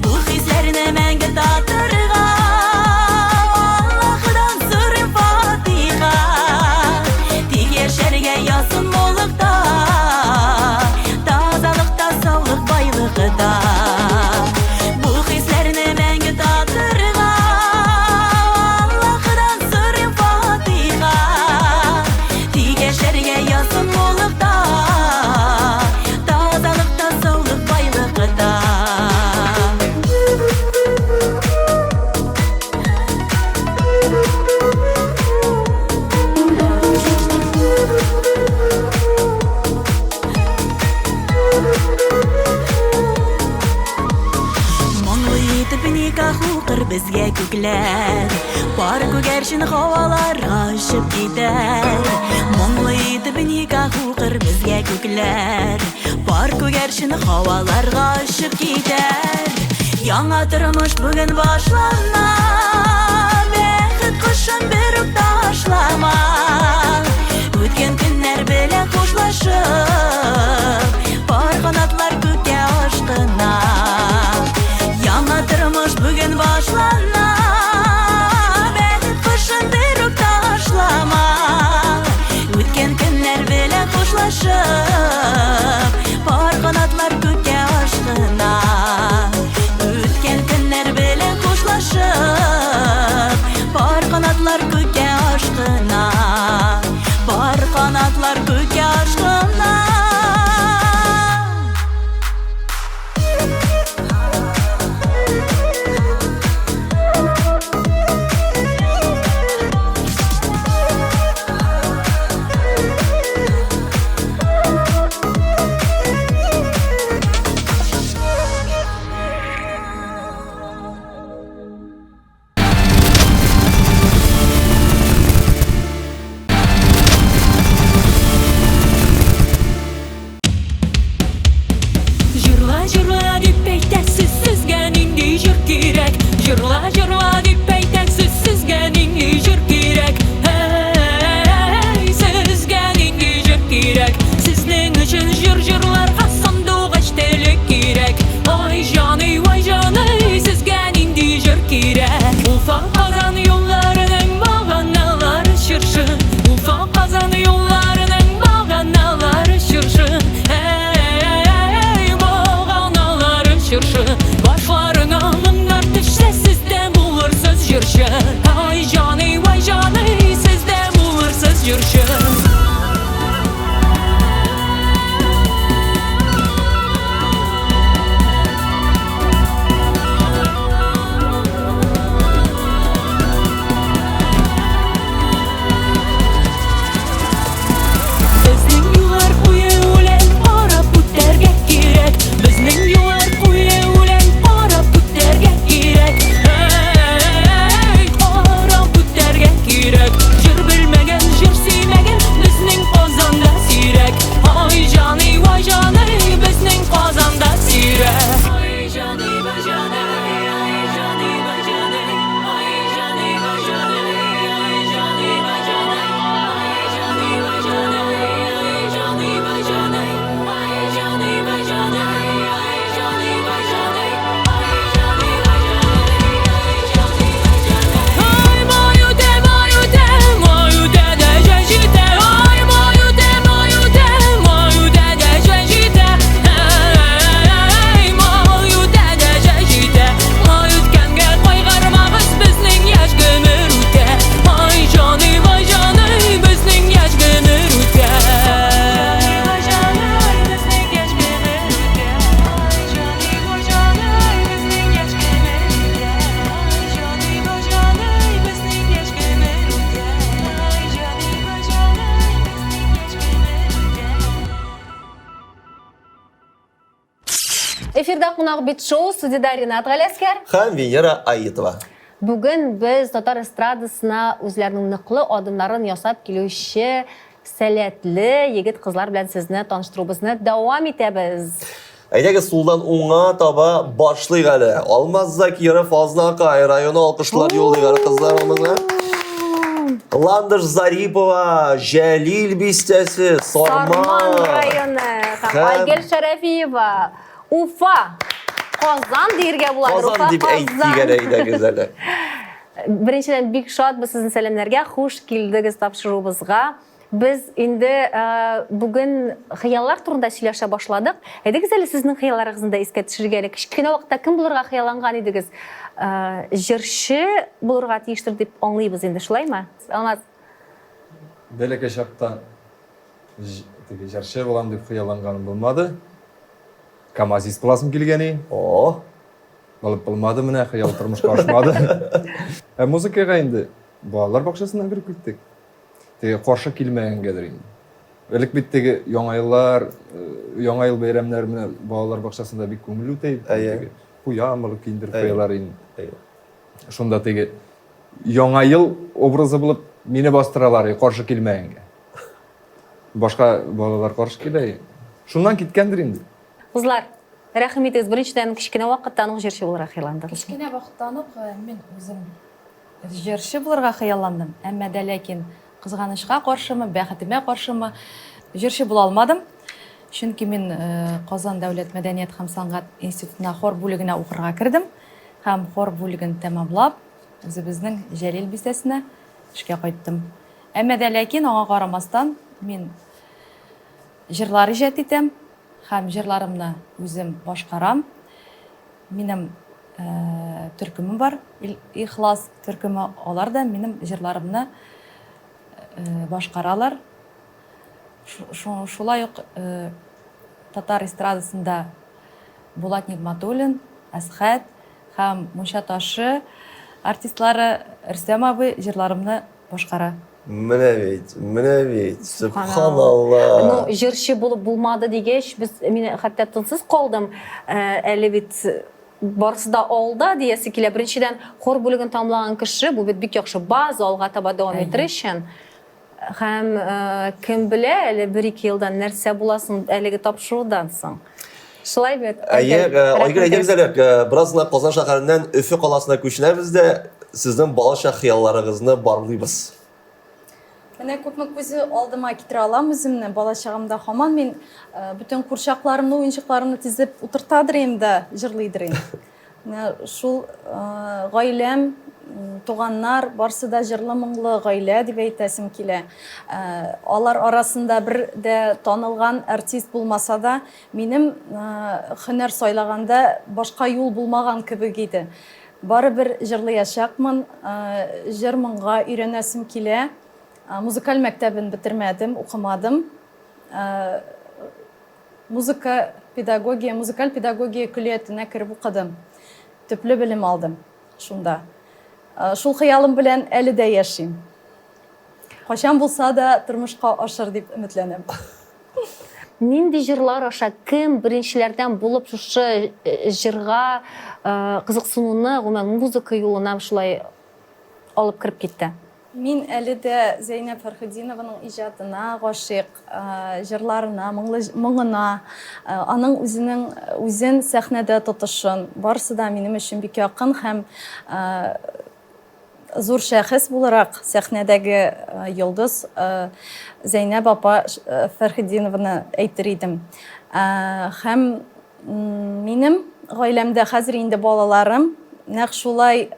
Бу хисләрне мәңге татырга Аллаһыдан сорыйм фатиха. Тик яшәргә язсын муллыкта, тазалыкта, саулык, байлыкта. Бу хисләрне мәңге татырга Аллаһыдан сорыйм фатиха. Яшәргә язсын муллыкта, тазалыкта, саулык, байлыкта. Моңлы итеп никах укыр безгә күкләр, бар күгәрчен һаваларга очып китәр. Моңлы итеп никах укыр безгә күкләр, бар күгәрчен һаваларга очып китәр. Яңа тормыш бүген башлана, бәхет кошын бер үк ташлама. Үткән көннәр белән хушлашып, бар канатлар күккә ашкына. Яңа тормыш бүген башлана, бәхет кошын бер үк ташлама. Үткән көннәр белән хушлашып, бар канатлар күккә ашкына. Үткән көннәр белән хушлашып, бар канатлар күккә ашкына. Бар канатлар күккә ашкына. эфирда кунак бит шоу, студияда Ринат Галескер. Һәм Венера Аитова. Бүген без татар эстрадасына үзләренең ныклы адымнарын ясап килүче сәләтле егет кызлар белән сезне таныштырубызны дәвам итәбез. Әйдәгез сулдан уңга таба башлыйк әле. Алмаз Закиров, Азнакай районы алкышлар юллыйк әле кызларыбызга. Ландыш Зарипова, Жәлил бистәсе, Сарман Сарман. районы, Һәм- Айгөл Шәрәфиева, Уфа, Казан диергә була. Казан дип әйтик әле әйдәгез әле. Беренчедән бик шатбыз сезнең сәламнәргә, хуш килдегез тапшырубызга. Без инде бүген хыяллар турында сөйләшә башладык. Әйдәгез әле сезнең хыялларыгызны да искә төшерергә әле. Кичкенә вакытта кем булырга хыялланган идегез? Җырчы булырга тиештер дип аңлыйбыз инде, шулаймы? Алмаз. Бәләкәй чакта җырчы булам дип хыялланганым булмады. Камазист буласым килгәни. О, Булып булмады, менә хыял тормышка ашмады. Музыкага инде балалар бакчасына кирип киттек. Теге каршы килмәгәнгәдер инде. Элек бит теге яңа еллар, яңа ел бәйрәмнәре менә балалар бакчасында бик күңел үтә. Әйе. Куямыр киндер куялар инде. әйе. Шунда теге яңа ел образы булып мине бастыралар, каршы килмәгәнгә. Башка балалар каршы килә. Шуннан киткәндер инде. Кызлар, рәхим итегез. Беренчедән кичкенә вакытта аның җырчы булырга хыялландыгыз. Кичкенә вакыттан ук мин үзем җырчы булырга хыялландым. Әмма дә ләкин кызганычка каршымы, бәхетемә каршымы җырчы була алмадым. Чөнки мин Казан дәүләт мәдәният һәм сәнгать институтына хор бүлегенә укырга кирдем. Һәм хор бүлеген тәмамлап, үзебезнең Җәлил бистәсенә эшкә кайттым. Әмма дә ләкин аңа карамастан мин җырлар иҗат итәм. Һәм җырларымны үзем башкарам. Минем төркемем бар, Ихлас төркеме. Алар да минем җырларымны башкаралар. Шулай ук татар эстрадасында Булат Нигматуллин, Әсхәт һәм Мунча ташы артистлары Рөстәм абый җырларымны башкара. Менә бит. Субханалла. Ну, җырчы булып булмады дигәч, мин хәтта тынсыз калдым. Әле бит барысы да алда диясе килә. Беренчедән хор бүлеген тамлаган кеше, бу бит бик яхшы база алга таба дәвам итер өчен. Һәм кем белә, әле 1-2 елдан нәрсә буласын әлеге тапшырудан соң. Шулай бит. Әйе, Айгөл әйдәгез әле, бераз гына Казан шәһәреннән Өфе каласына күченәбез дә, сезнең балачак хыялларыгызны барлыйбыз. Менә күпме күзе алдыма китерә алам үземне. Бала чагымда һаман мин бүтән курчакларымны, уенчыкларымны тизеп утыртадыр инде, җырлыйдыр инде. Менә шул гаиләм, туганнар барсы да җырлы моңлы гаилә дип әйтәсем килә. Алар арасында бер дә танылган артист булмаса да, минем һөнәр сайлаганда башка юл булмаган кебек иде. Барыбер җырлыячакмын, җыр моңга өйрәнәсем килә. Музыкаль мәктәбен бетермәдем, укымадым. Музыкаль педагогия көллиятенә кереп укыдым. Төпле белем алдым шунда. Шул хыялым белән әле дә яшим. Качан булса да тормышка ашыр дип өметләнәм. Нинди җырлар аша кем беренчеләрдән булып шушы җырга кызыксынуны, гомумән музыка юлына шулай алып кирип китте? Мин әле дә Зәйнәп Фәрхетдинованың иҗатына гашыйк, җырларына, моңына, аның үзен сәхнәдә тотышын, барысы да минем өчен бик якын һәм зур шәхес буларак сәхнәдәге йолдыз Зәйнәп апа Фәрхетдинованы әйтер идем. Һәм минем гаиләмдә хәзер инде балаларым нәкъ шулай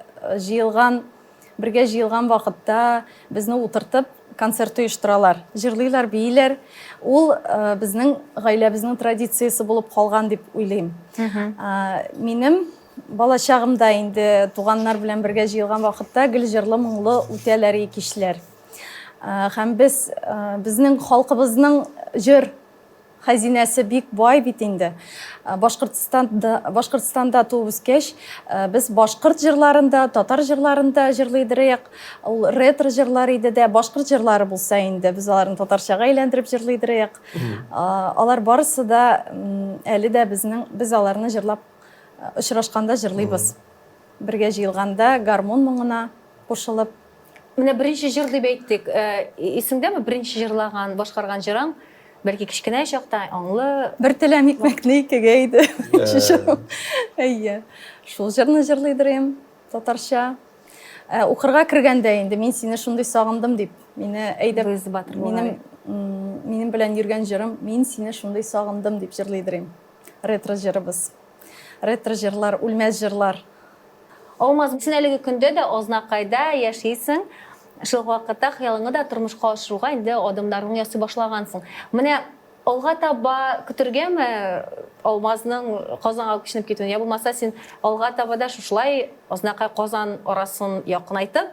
бергә җыелган вакытта безне утыртып концерт оештыралар. Җырлыйлар, бийләр. Ул безнең гаиләбезнең традициясе булып калган дип уйлыйм. Минем бала чагымда инде туганнар белән бергә җыелган вакытта гел җырлы моңлы үтәләр кичләр. Һәм безнең халкыбызның җыр хәзинәсе бик бай бит инде. Башкортстанда туып үскәч, без башкорт җырларында, татар җырларында җырлыйдырык. Ул ретро җырлар иде дә, башкорт җырлары булса инде, без аларны татарчага әйләндереп җырлыйдырык. Алар барысы да әле дә без аларны җырлап очрашканда җырлыйбыз. Бергә җыелганда гармон моңына кушылып. Менә беренче җыр дип әйттек. Исеңдәме беренче җырлаган, башкарган җырың? Бәлки кичкенә чакта аңлы. Бер теләм икмәкне икегә иде. Әйе. Шул җырны җырлыйдырым татарча. Укырга кергәндә инде мин сине шундый сагындым дип. Мине әйдәп Без батыр булган. минем белән йөргән җырым мин сине шундый сагындым дип җырлыйдырым. Ретро җырыбыз. Ретро җырлар, үлмәс җырлар. Алмаз, син әлеге көндә дә Азнакайда яшисең. Шул вакытта хыялыңны да тормышка ашыруга инде адымларыңны ясый башлагансың. Менә алга таба көтергәме Алмазның Казанга күченеп китүен? Я булмаса син алга таба да шушылай Азнакай Казан арасын якынайтып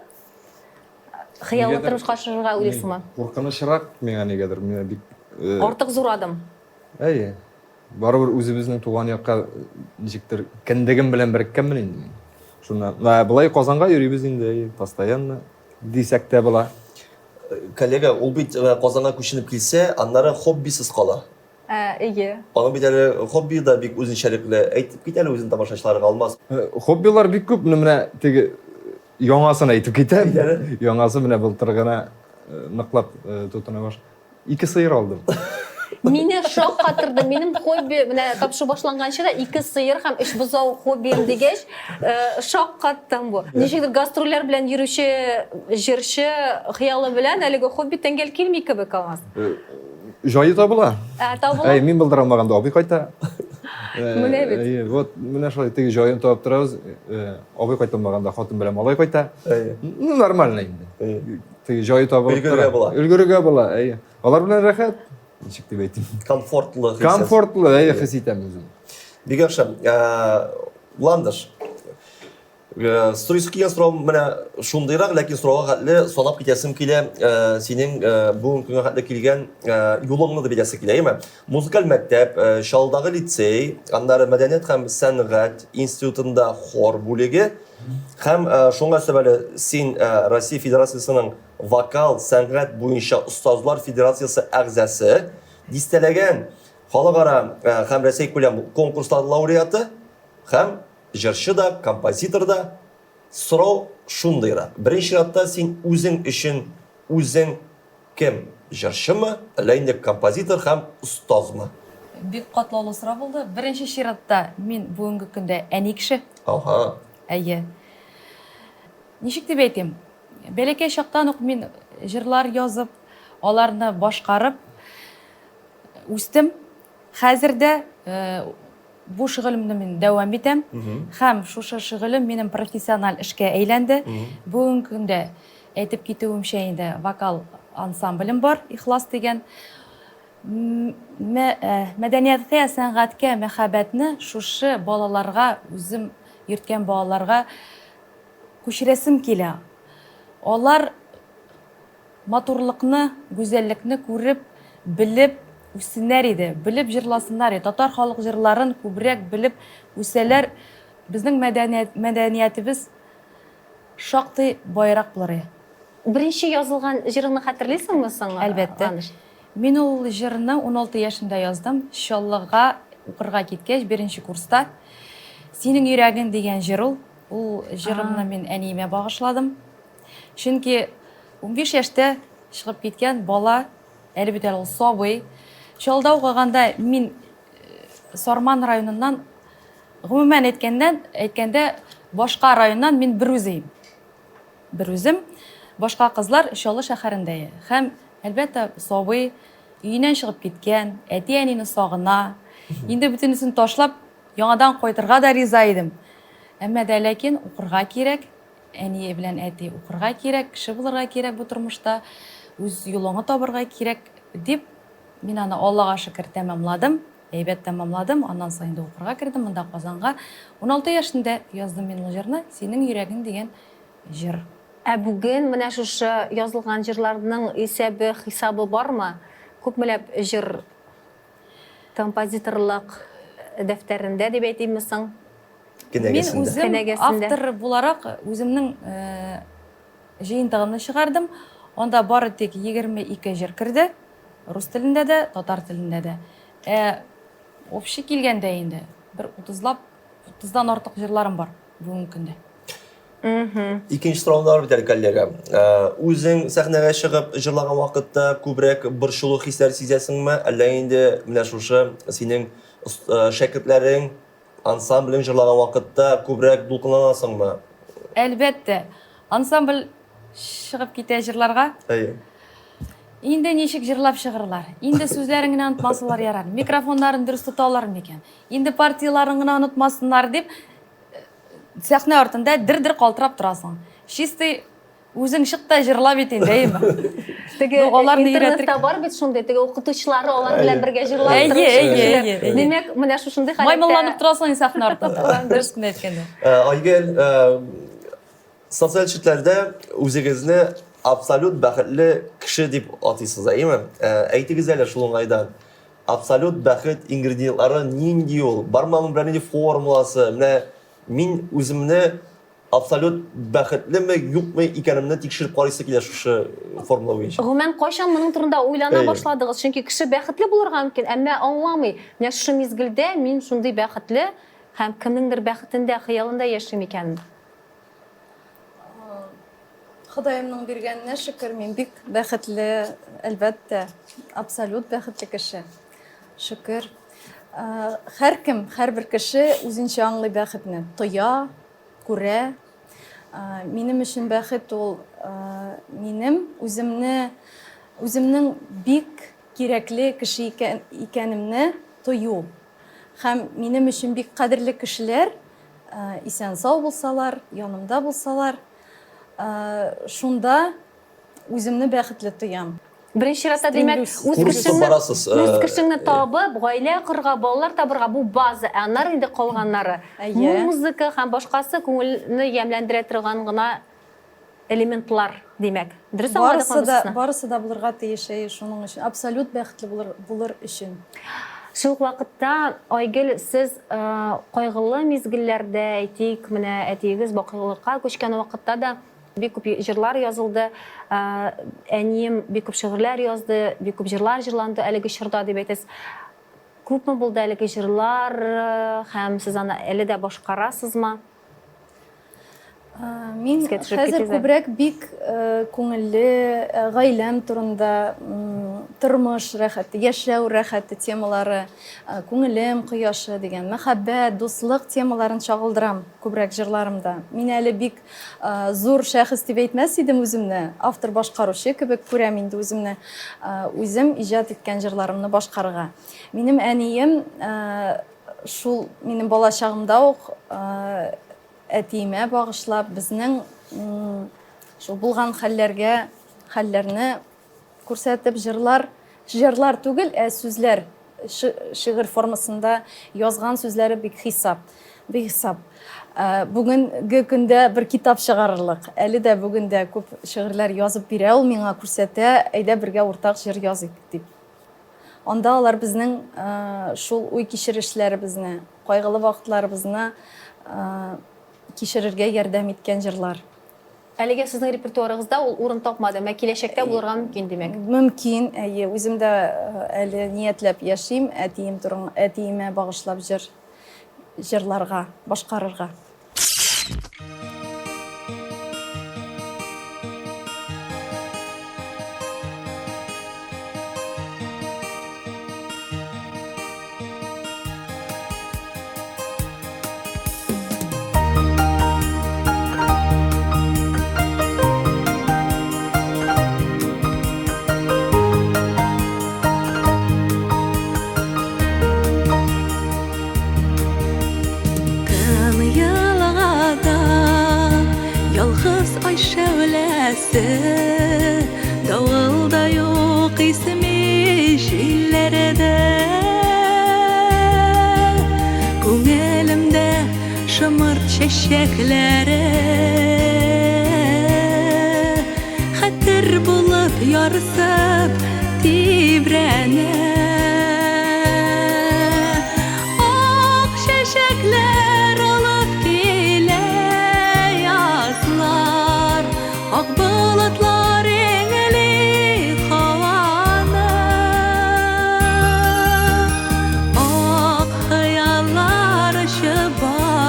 хыялны Нигәдер- тормышка ашырырга уйлыйсыңмы? Куркынычрак миңа нигәдер. Менә бик Артык зур адым. әйе. Барыбер үзебезнең туган якка ничектер кендегем белән береккәнмен инде. Шуна былай Казанга йөрибез инде постоянно дисәк тә була. Коллега, ул бит Казанга күченеп килсә, аннары хоббисыз кала. Әйе. Аның бит әле хобби да бик үзенчәлекле. Әйтеп кит әле үзен тамашачыларга Алмаз. Хоббилар бик күп, менә теге яңасын әйтеп китәм. Яңасы менә былтыр гына ныклап тотына баш. 2 сыер алдым. Мине шок катырды. Минем хобби менә тапшы башланганчы да 2 сыер һәм 3 бозау хоббием дигәч, шок каттым бу. Ничектер гастрольләр белән йөрүче җырчы хыялы белән әлеге хобби тәңгәл килми кебек Алмаз. Җае табыла. Табыла. Мин белдерә алмаганда абый кайта. Менә бит. Әйе, вот менә шулай теге җаен табып торабыз. Абый кайтмаганда хатын белән малай кайта. Ну нормально инде. Теге җае табылып Өлгерергә була. Өлгерергә була, әйе. Алар белән рәхәт. Ничек дип әйтим? Комфортлы. Комфортлы, әйе, хис итәм үзем. Бик яхшы. Ландыш. Сторис килгән сорау менә шундыйрак, ләкин сорауга хәтле санап китәсем килә. Синең бүген көнгә хәтле килгән юлыңны да беләсе килә, әйме? Музыкаль мәктәп, Шалдагы лицей, аннары мәдәният һәм сәнгать институтында хор бүлеге һәм шуңа сәбәпле син Россия Федерациясының вокал сәнгать буенча Остазлар Федерациясы әгъзасы, дистәләгән халыкара һәм Россия күләм конкурслар лауреаты һәм җырчы да, композитор да. Сорау шундыйрак. Беренче чиратта син үзең өчен үзең кем? Җырчымы, әллә инде композитор һәм остазмы? Бик катлаулы сорау булды. Беренче чиратта мин бүгенге көндә әни кеше. Аха. Әйе. Ничек дип әйтим? Бәләкәй чактан ук мин җырлар язып, аларны башкарып үстем. Хәзердә бу шөгылемне мин дәвам итәм. Һәм шушы шөгылем минем профессиональ эшкә әйләнде. Бүгенге көндә әйтеп китүемчә инде вокал ансамблем бар, Ихлас дигән. Мәдәниятка, сәнгатькә мәхәббәтне шушы балаларга, үзем йөрткән балаларга күчерәсем килә. Алар матурлыкны, гүзәллекне күреп, белеп үсеннәр иде, белеп җырласыннар иде. Татар халык җырларын күбрәк белеп үсәләр. Безнең мәдәниятебез шактый байрак булыр. Беренче язылган җырыңны хәтерлисеңме соң? Әлбәттә. Мин ул җырны 16 яшымда яздым. Чаллыга укырга киткәч, 1нче курста. Синең йөрәгең дигән җыр ул. Ул җырымны мин әниемә багышладым. Чөнки 15 яшьтә чыгып киткән бала, әле бит ул сабый. Чалда укыганда мин Сарман районыннан, гомумән әйткәндә, башка районнан мин бер үзем, башка кызлар Чаллы шәһәрендә. Һәм әлбәттә сабый өйеннән чыгып киткән, әти-әнине сагына. Инде бөтенесен ташлап, яңадан кайтырга да риза идем. Әмма дә ләкин укырга кирәк, әни белән әти укырга кирәк, кеше булырга кирәк бу тормышта, үз юлыңны табырга кирәк дип, мин аны Аллага шөкер тәмамладым, әйбәт тәмамладым. Аннан соң инде укырга кирдем монда Казанга. 16 яшында яздым мин ул җырны, Синең йөрәгең дигән җыр. Бүген менә шушы язылган җырларның исәбе, хисабы бармы? Күпмеләп җыр композиторлык дәфтәрендә дип әйтимме соң? Мин үзем Кенәгәсендә. автор буларак үземнең җыентыгымны чыгардым. Анда бары тик 22 җыр кирде. Рус телендә дә, татар телендә дә. Общий килгәндә инде бер 30лап 30'dan артык җырларым бар бүгенге көндә. İkinci sorumda var bir tane kollega. Özün sahneye çıkıp jırlagan vakitte kübrek borçluluk hisler sezesin mi? Әллә инде менә шушы senin şagirdlerin ansamblin jırlagan vakitte kübrek dulkınlanasыңмы? Әлбәттә, ансамбль чыгып китә җырларга. Әйе. Инде ничек җырлап чыгырлар? Инде сүзләрен генә онытмасалар ярар. Микрофоннарын дөрес тоталар микән? Инде партияларын гына онытмасыннар дип сәхнә артында дир-дир калтырап торасың. Чистый үзең чык та җырлап бит инде, әйме? Теге Аларны интернетта өйрәтер. бар бит шундый, теге укытучылары алар белән бергә җырлап Әйе, әйе, әйе. Демәк, менә шушындый Маймылланып торасың сәхнә артында. Дөрес кенә әйткәндә. Aygül, sosyal çitlerde özünüzü absolut bәхетле kişi deyip atıyorsunuz, değil mi? Әйтегез әле шул уңайдан. Absolut бәхет ингредиентлары нинди ул? Бармы аның бер нинди формуласы? Менә мин үземне absolut бәхетлеме, юкмы икәнемне тикшереп карыйсы килә шушы формула буенча. Гомумән кайчан моның турында уйлана Әйе. башладыгыз? Чөнки кеше бәхетле булырга мөмкин, әмма аңламый. Менә шушы мизгелдә мин шундый бәхетле һәм кемнеңдер бәхетендә, хыялында яшим икәнмен. Құдайымның бергеніне шүкір, мен бик бәхетле, әлбәттә, абсолют бәхетле кеше. Шүкір. Һәркем, һәрбер кеше үзенчә аңлый бәхетне. Тоя, күрә. Минем өчен бәхет ул минем үземнең бик кирәкле кеше икәнемне тою. Һәм минем өчен бик кадерле кешеләр исән сау булсалар, янымда булсалар, шунда үземне бәхетле тоям. Беренче чиратта димәк, Курста барасыз, үз кешеңне табып, гаилә корырга, балалар табырга бу база, аннары инде калганнары. Әйе. Музыка һәм башкасы күңелне ямьләндерә торган гына элементлар димәк. Дөрес аңладыкмы? Барысы да булырга тиеш, шуның өчен абсолют бәхетле булыр өчен. Шул ук вакытта, Айгөл, сез кайгылы мизгелләрдә, әйтик, менә әтиегез бакыйлыкка күчкән вакытта да бик күп җырлар язылды, әнием бик күп шигырьләр язды, бик күп җырлар җырланды әлеге чорда дип әйтәсез. Күпме булды әлеге җырлар һәм сез аны әле дә башкарасызмы? Мин Искә төшеп хәзер китәсез. күбрәк бик күңелле, гаиләм турында, тормыш рәхәте, яшәү рәхәте темалары, күңелем кояшы дигән, мәхәббәт, дуслык темаларын чагылдырам күбрәк җырларымда. Мин әле бик зур шәхес дип әйтмәс идем үземне, автор башкаручы кебек күрәм инде үземне, үзем иҗат иткән җырларымны башкарырга. Минем әнием шул минем бала чагымда ук әтиемә багышлап безнең шул булган хәлләрне күрсәтеп җырлар түгел, сүзләр, шигырь формасында язган сүзләре бик хисап. Бүгенге көндә бер китап чыгарырлык. Әле дә бүгендә күп шигырьләр язып бирә, ул миңа күрсәтә, әйдә бергә уртак җыр языйк дип. Анда алар безнең шул уй кичерешләребезне, кайгылы вакытларыбызны кичерергә ярдәм иткән җырлар. Әлегә сезнең репертуарыгызда ул урын тапмады, мәк киләчәктә булырга мөмкин димәк. Мөмкин, әйе, үзем дә әле ниятләп яшим, әтиемә багышлап җырларга, башкарырга. Davulda yok ismi şillerde, Күңелемдә шымырт чәчәкләре, Хәтер булып ярсып тибрәнә. Ак чәчәкләр алып килә язлар, Ак болытлар еңли һаваны, Ак хыяллар чыбар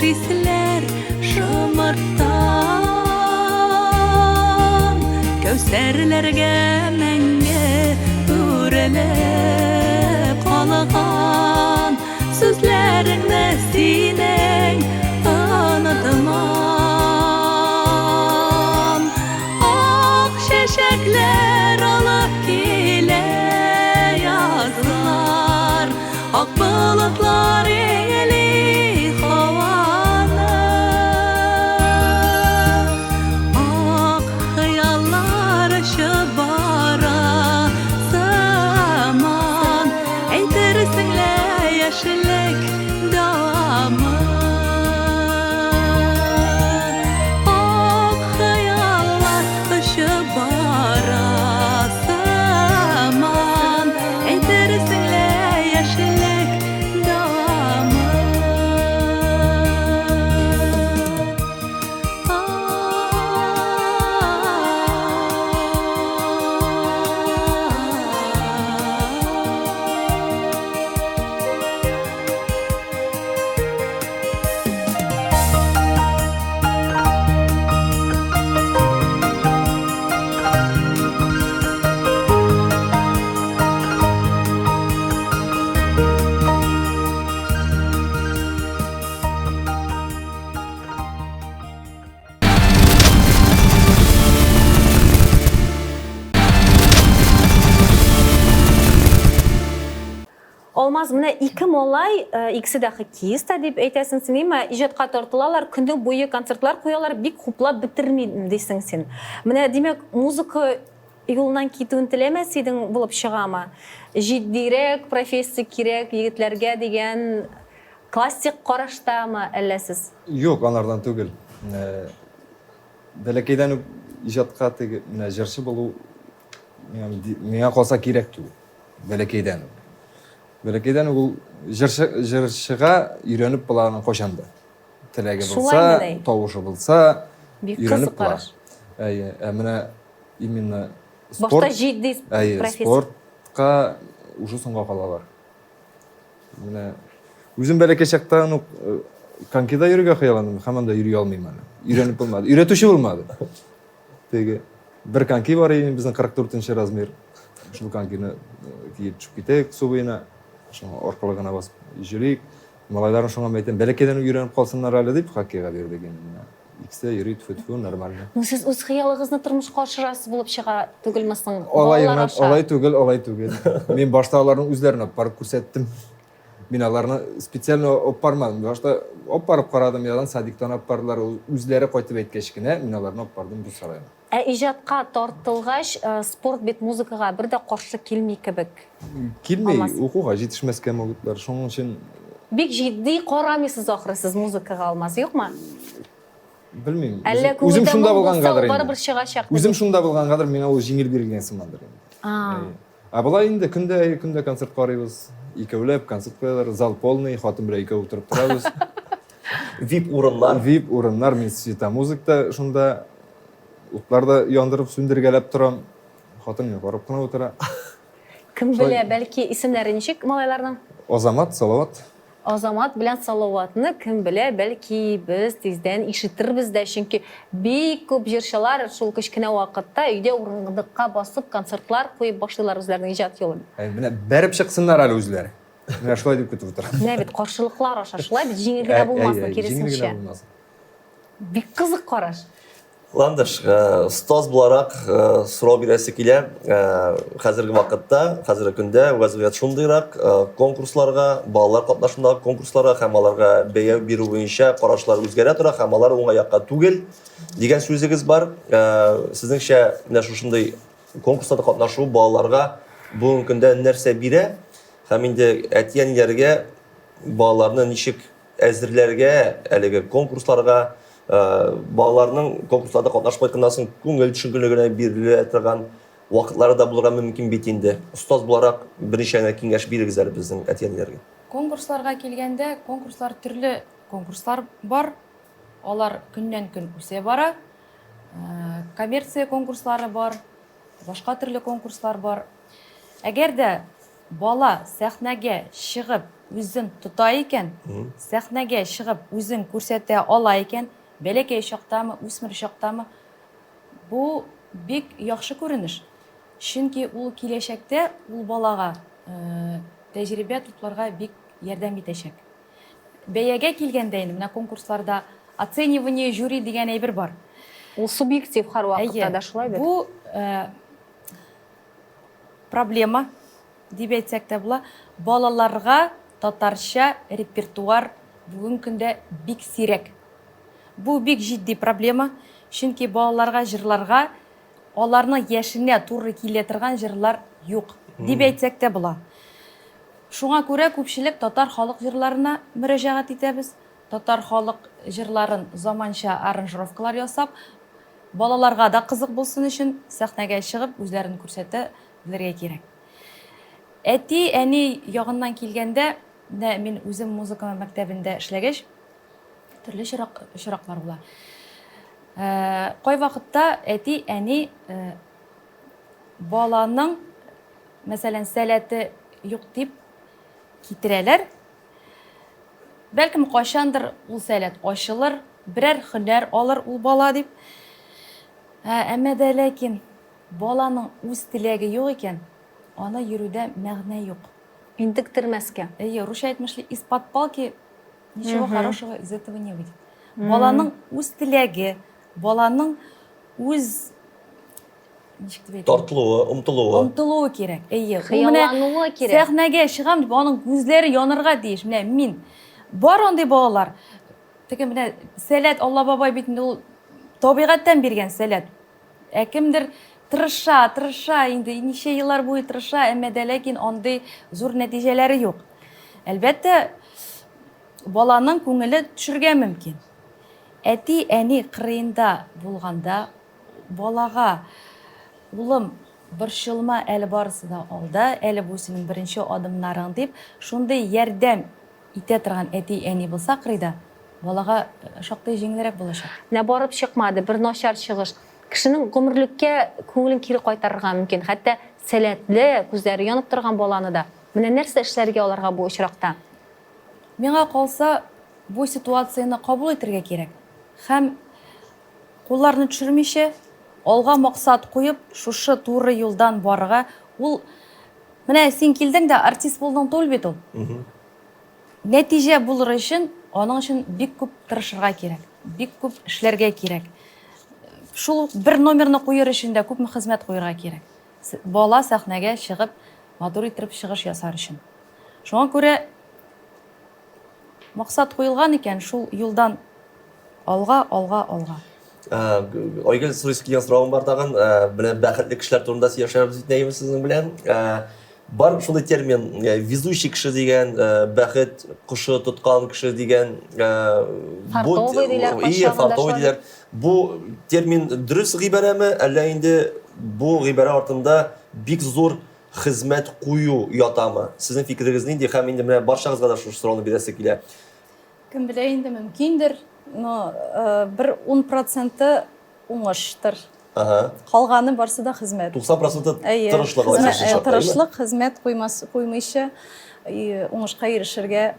хисләр шымыртам Кәүсәрләргә мәңге үрелеп калган Сүзләреңне синең онытмам Ак чәчәкләр алып килә язлар Ак болытлар еңели һаваны Ак хыяллар очып бара заман Әйтерсең лә яшеллек дәвамы Ак хыяллар очып бара заман Әйтерсең лә яшеллек дәвамы Olmaz, менә ике малай, икесе дә хоккеист дип әйтәсең син, әмма иҗатка тартылалар, көндә буе концертлар куялар, бик хуплап бетермим дисең син. Менә димәк, музыка юлынан китүен теләмәс идең булып чыгамы? Җитдирәк профессия кирәк егетләргә дигән классик караштамы әллә сез? Юк, алардан түгел. Бәләкәйдән үк иҗатка теге менә җырчы булу миңа калса кирәк түгел. Бәләкәйдән үк. Бәләкәйдән ул җырчыга өйрәнеп булган кошанда. Теләге булса, тавышы булса, Бик өйрәнеп кызык караш. була. Менә именно Башта спорт, җитди профессия. спортка уже соңга калалар. Менә үзем бәләкәй чактан ук конькида йөрергә хыялландым, һәм анда йөри алмыйм әле. Өйрәнеп булмады. Өйрәтүче булмады. Теге бер коньки бар иде, безнең 44-нче размер. Шул конькины киеп чыгып китәк су буена. Шуңа аркылы гына басып йөрик. Малайларым шуңа әйтәм, бәләкәйдән өйрәнеп калсыннар әле дип хоккейга бирдек инде. Икесе йөри тфу-тфу нормально. Сез үз хыялыгызны тормышка ашырасыз булып чыга түгелме соң? Алай түгел. Мен башта аларның үзләренә барып күрсәттем. Мин аларны специально алып бармадым. Башта алып барып карадым, ядан садиктан алып бардылар. Үзләре кайтып әйткәч кенә мин аларны алып бардым бу сарайга. Иҗатка тартылгач, спорт бит музыкага бер дә каршы килми кебек. Килмей, укуга җитешмәскә мөгетләр. Шуның өчен Бик җитди карамыйсыз ахры сез музыкага, Алмаз, юкмы? белмим. Әллә Үзем шунда булгангадыр Барыбер инде. чыгачак. Үзем шунда булгангадыр, миңа ул җиңел бирелгән сымандыр инде. Булай инде көндә концерт карыйбыз. Икәүләп концерт куялар, зал полный, хатын белән икәү утырып торабыз. VIP урыннар. VIP урыннар, мин света музыкта шунда утларда яндырып сүндергәләп торам. Хатын юк барып кына утыра. Кем белә, бәлки исемнәре ничек малайларның? Азамат, Салават. Азамат белән Салаватны кем белә, бәлки без тиздән ишетербез дә, чөнки бик күп җырчылар шул кечкенә вакытта өйдә урындыкка басып концертлар куеп башлыйлар үзләренең иҗат юлын. Менә бәреп чыксыннар әле үзләре. Менә шулай дип көтеп утырам. Менә бит каршылыклар аша шулай бит җиңел генә булмасын киресенчә. Бик кызык караш. Ландыш, ұстаз буларак сұрау бирәсе килә. Хәзерге вакытта, хәзерге көндә вазгыять шундыйрак, конкурсларга, балалар катнашындагы конкурсларга һәм аларга бәя бирү буенча карашлар үзгәрә тора һәм алар уңай якка түгел дигән сүзегез бар. Сезнеңчә, менә шушындый конкурсларда катнашу балаларга бүгенге көндә нәрсә бирә? Һәм инде әти-әниләргә балаларны ничек әзерләргә, әлеге конкурсларга балаларның конкурсларда катнашып кайтканнан соң күңел төшенкелегенә бирелә торган вакытлары да булырга мөмкин бит инде. Остаз буларак берничә генә киңәш бирегез әле безнең әти-әниләргә. Конкурсларга килгәндә, конкурслар төрле конкурслар бар. Алар көннән-көн үсә бара. Коммерция конкурслары бар, башка төрле конкурслар бар. Әгәр дә бала сәхнәгә чыгып үзен тота икән, сәхнәгә чыгып үзен күрсәтә ала икән, бәләкәй чактамы, үсмер чактамы, бу бик яхшы күренеш. Чөнки ул киләчәктә ул балага тәҗрибә тупларга бик ярдәм итәчәк. Бәягә килгәндә инде менә конкурсларда оценивание жюри дигән әйбер бар. Ул субъектив һәрвакытта да шулай бит. Бу проблема дип әйтсәк тә була. Балаларга татарча репертуар бүген көндә бик сирәк. Бу бик җитди проблема. Чөнки балаларга җырларга аларның яшенә туры килә торган җырлар юк дип әйтсәк тә була. Шуңа күрә күпчелек татар халык җырларына мөрәҗәгать итәбез. Татар халык җырларын заманча аранжировкалар ясап, балаларга да кызык булсын өчен сәхнәгә чыгып үзләрен күрсәтә белергә кирәк. Әти, әни ягыннан килгәндә, мин үзем музыка мәктәбендә эшләгәч, төрле чираклар була. Кай вакытта әти, әни баланың, мәсәлән, сәләте юк дип китерәләр. Бәлкем кайчандыр ул сәләт ачылыр, берәр һөнәр алыр ул бала дип. Әмма дә ләкин баланың үз теләге юк икән, аны йөрүдә мәгънә юк. Интектермәскә. Русча әйтмешли, из-под палки ничего хорошего из этого не выйдет. Баланың үз теләге, баланың үз Тартылуы, омтылуы кирәк. Хыяллануы кирәк. Сәхнәгә чыгам дип, аның күзләре янырга тиеш. Менә мин бар андый балалар. Теге менә сәләт Алла бабай бит инде ул табигатьтән биргән сәләт. Кемдер тырыша инде ничә еллар буе тырыша, әмма дә ләкин андый зур нәтиҗәләре юк. Әлбәттә, баланың күңеле төшергә мөмкин. Әти, әни кырыенда булганда балага улым борчылма, әле барысы да алда, әле бу синең беренче адымнарың дип, шундый ярдәм итә торган әти, әни булса кырыйда, балага шактый җиңелрәк булачак. Менә барып чыкмады, бер начар чыгыш. Кешенең гомерлеккә күңелен кире кайтарырга мөмкин. Хәтта сәләтле, күзләре янып торган баланы да. Менә нәрсә эшләргә аларга бу очракта? Миңа калса, бу ситуацияны кабул итәргә кирәк. Һәм кулларны төшермичә, алга максат куеп, шушы туры юлдан барырга, ул менә син килдең дә артист булдың түгел бит ул. Нәтиҗә булыр өчен, аның өчен бик күп тырышырга кирәк, бик күп эшләргә кирәк. Шул бер номерны куер өчен дә күпме хезмәт куярга кирәк. Бала сәхнәгә чыгып, матур итеп чыгыш ясар өчен. Шуңа күрә максат куелган икән, шул юлдан алга. Айгөл Сурис килгән сорагым бар тагын, белән бәхетле кешеләр турында сөйләшәбез дип әйтәбез сезнең белән. Бар шундый термин, везучий кеше дигән, бәхет кушы тоткан кеше дигән, Фартовый диләр, фартовый диләр. Бу термин дөрес гыйбарәме, әллә инде бу гыйбара артында бик зур хезмәт кую ятамы? Сезнең фикерегез нинди? Һәм инде менә барчагызга да шушы сорауны бирәсе килә. Кем белә инде мөмкиндер, но бер 10% уңыштыр. Калганы барсы да хезмәт. 90% тырышлык. Тырышлык, хезмәт куймыйча уңышка ирешергә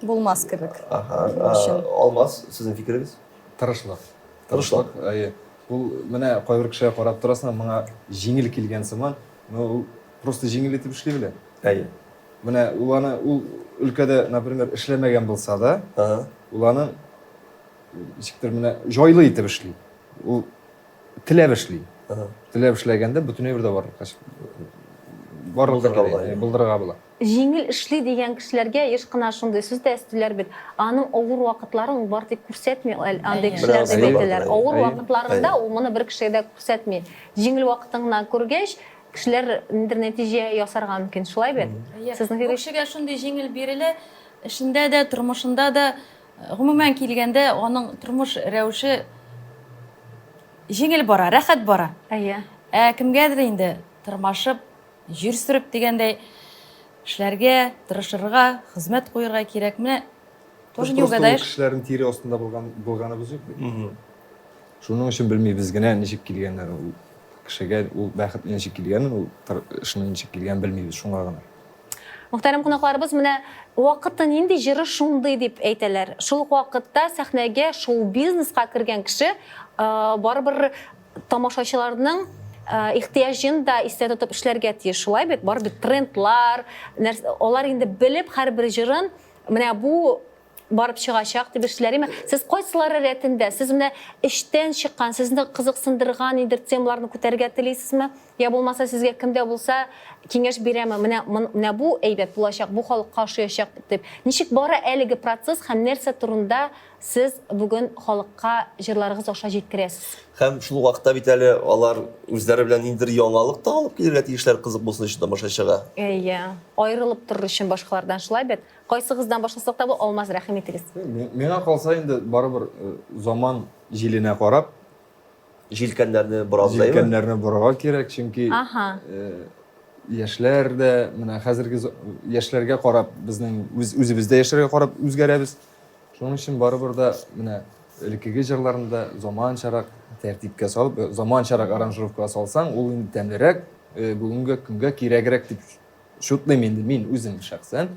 булмас кебек. Алмаз, сезнең фикерегез? Тырышлык. Тырышлык. Ул менә кайбер кешегә карап торасың, моңа җиңел килгән сыман, ул просто җиңел итеп эшли белә. Менә ул өлкәдә, например, эшләмәгән булса да, ул аны ничектер менә җайлы итеп эшли. Ул теләп эшли. Теләп эшләгәндә бөтенләй бердә булдырырга була. Җиңел эшли дигән кешеләргә еш кына шундый сүз дә әйтәләр бит. Аның авыр вакытларын бар дип күрсәтми, андый кешеләр дип әйтәләр. Авыр вакытларында ул моны бер кешегә дә күрсәтми. Җиңел вакытыңны күргәч, кешеләр нидер нәтиҗә ясарга мөмкин. Шулай бит? Сезнең кешегә шундый җиңел бирелә, эшендә дә, тормышында да, гомумән килгәндә, аның тормыш рәвеше җиңел бара, рәхәт бара. Кемгәдер инде тырмашып, җир сөреп дигәндәй эшләргә, тырышырга, хезмәт куярга кирәк. Менә тоже не угадаешь. Кешеләрнең тире астында булганыбыз юк бит. Шуның өчен белмибез генә ничек килгәннәр. Ул кешегә ул бәхет ничек килгәнен, ул эшнең ничек килгәнен белмибез, шуңа гына. Muhterem konuqlarыбыз, менә вакытын инде җыры шундый дип әйтәләр. Шул ук вакытта сәхнәгә шоу-бизнеска кергән кеше барыбер тамашачыларның ихтыяҗын да истә тотып эшләргә тиеш. Шулай бит, барыбер трендлар, алар инде белеп һәрбер җырын менә бу барып чыгачак дип эшләреме? Сез кайсылары рәтендә? Сез менә эштән чыккан, сезне кызыксындырган идер темаларны күтәргә телисезме? Я булмаса сезгә кемдә булса киңәш бирәме? Менә бу әйбәт булачак, бу халыкка ошаячак дип. Ничек бара әлеге процесс һәм нәрсә турында сез бүген халыкка җырларыгыз аша җиткерәсез? Һәм шул вакытта бит әле алар үзләре белән ниндидер яңалык та алып килергә тиешләр, кызык булсын өчен тамашачыга. Аерылып торыр өчен башкалардан шулай бит. Кайсыгыздан башласак та бу Алмаз, рәхим итегез. Миңа калса инде барыбер заман җиленә карап, Җилкәннәрне быразлаймы? җилкәннәрне борырга кирәк, чөнки яшьләр дә менә хәзерге яшьләргә карап, безнең үзебездә яшьләргә карап үзгәрәбез. Шуның өчен барыбер да менә элеккеге җырларында заманчарак тәртипкә салып, заманчарак аранжировкага салсаң, ул инде тәмлерәк, бүгенге көнгә кирәгрәк дип шутлыйм инде мин үзем шәхсән.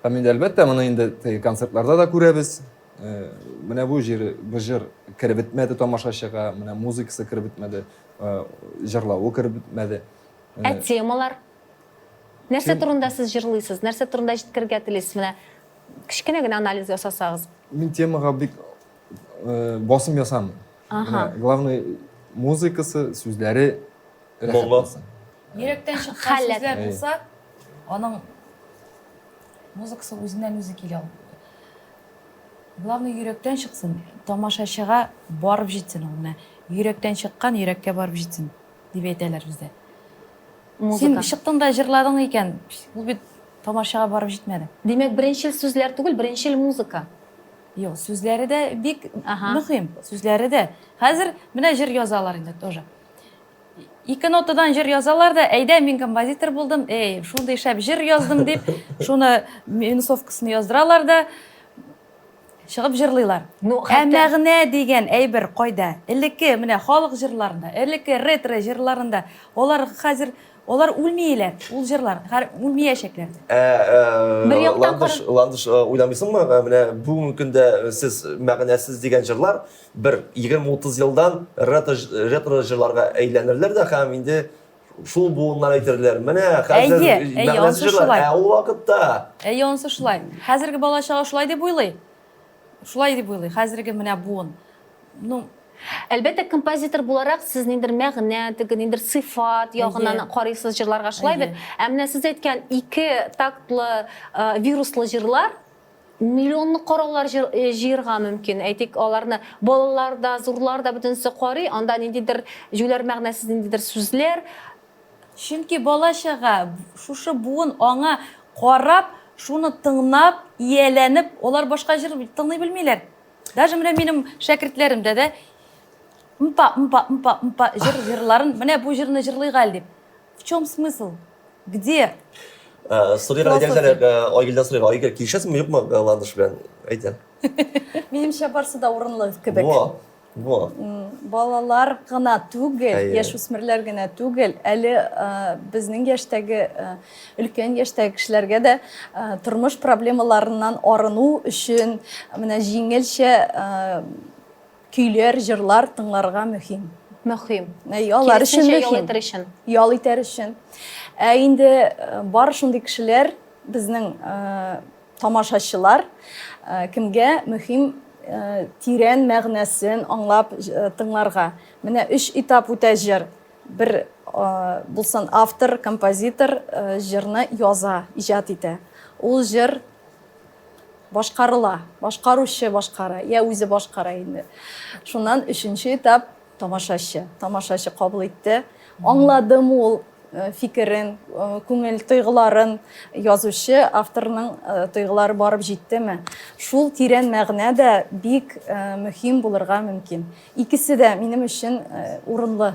Һәм инде әлбәттә моны инде концертларда да күрәбез. Менә бу җыр кереп бетмәде тамашачыга, менә музыкасы кереп бетмәде, җырлавы кереп бетмәде. Темалар. Нәрсә турында сез җырлыйсыз? Нәрсә турында җиткергә телисез? Менә кичкенә генә анализ ясасагыз. Мин темага бик басым ясамыйм. Главный музыкасы, сүзләре рәхәт. Йөрәктән чыккан Хәлләт. сүзләр булса, аның музыкасы үзеннән үзе килә. Главный йөрәктән чыксын, тамашачыга барып җитсен ул менә. Йөрәктән чыккан йөрәккә барып җитсен дип әйтәләр бездә. Син чыктың да җырладың икән, ул бит тамашага барып җитмәде. Димәк, беренчел сүзләр түгел, беренчел музыка. Юк, сүзләре дә бик мөһим. Сүзләре дә. Хәзер менә җыр язалар инде тоже. Ике нотадан җыр язалар да, әйдә мин композитор булдым, шундый шәп җыр яздым дип, шуны минусовкасын яздыралар да чыгып җырлыйлар. Мәгънә дигән әйбер кайда? Элекке менә халык җырларында, элекке ретро җырларында, олар хәзер үлмиләр, ул җырлар үлмәячәкләр. Ландыш уйламыйсыңмы? Менә бүгенге көндә сез мәгънәсез дигән җырлар бер 20-30 елдан ретро җырларга әйләнерләр дә һәм инде шул буыннан әйтерләр. Менә хәзер мәгънәсез җырлар, ул вакытта. Онсы шулай. Хәзерге балачага шулай дип уйлый. Шулай дип уйлый. Хәзерге менә буын. Әлбәттә, композитор буларак сез ниндер мәгънә, ниндер сыйфат ягыннан карыйсыз җырларга шулай бит. Ә менә сез әйткән 2 тактлы вируслы җырлар миллионлы караулар җыярга мөмкин. Әйтик, аларны балалар да, зурлар да бөтенсе карый, анда ниндидер җүләр мәгънәсез ниндидер сүзләр. Чөнки балачага шушы буын аңа карап, шуны тыңлап, ияләнеп, олар башка җыр тыңлый белмиләр. Даже менә минем шәкертләремдә дә мпа җырларын, менә бу җырны җырлыйга дип. В чем смысл? Где? Сорыйга дигәнчә, Айгөлдән сорыйга, Айгөл килешәсезме, юкмы Ландыш белән? Әйтә. Минемчә барсы да урынлы кебек. Балалар гына түгел, яшүсмерләр генә түгел, әле безнең яшьтәге, өлкән яшьтәге кешеләргә дә тормыш проблемаларыннан арыну өчен менә җиңелчә көйләр, җырлар тыңларга мөһим. Алар өчен мөһим. Ял итәр өчен. Инде бар шундый кешеләр, безнең тамашачылар, кемгә мөһим тирән мәгънәсен аңлап тыңларга. Менә 3 этап үтә җыр. Бер булсын автор, композитор җырны яза, иҗат итә. Ул җыр башкарыла, башкаручы башкара, я үзе башкара инде. Шуннан 3нче этап тамашачы. Тамашачы кабул итте. Аңладым ул фикерен, күңел тойгыларын, язучы, авторның тойгылары барып җиттеме? Шул тирән мәгънә дә бик мөһим булырга мөмкин. Икесе дә минем өчен урынлы.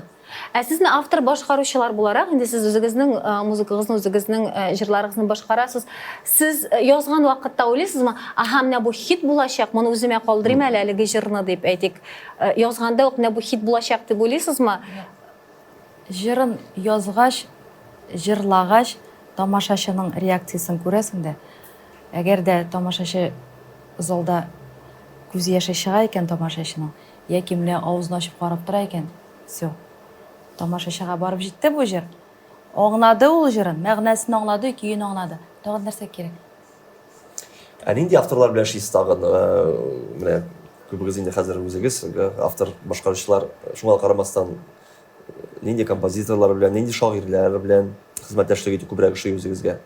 Ә сезне автор башкаручылар буларак, инде сез үзегезнең музыкагызны, үзегезнең җырларыгызны башкарасыз. Сез язган вакытта уйлыйсызмы? Менә бу хит булачак, моны үземә калдырыйм әлеге җырны дип әйтик. Язганда ук менә бу хит булачак дип уйлыйсызмы? Җырын язгач, җырлагач, тамашашының реакциясын көресің де. Әгер де тамашашы залда күз яшы шыға екен тамашашының, яки міне аузын ашып қарап тұра екен, все. Тамашашыға барып жетті бұл жер. Оңнады ол жерін, мәғнәсін оңнады, күйін оңнады. Тағын нәрсе керек. Нинди авторлар белән эшлисез тагын? Менә күбегез инде хәзер үзегез, автор башкаручылар, шуңа карамастан нинди композиторлар белән, нинди шагыйрьләр белән хезмәттәшлек итү күбрәк ошый үзегезгә?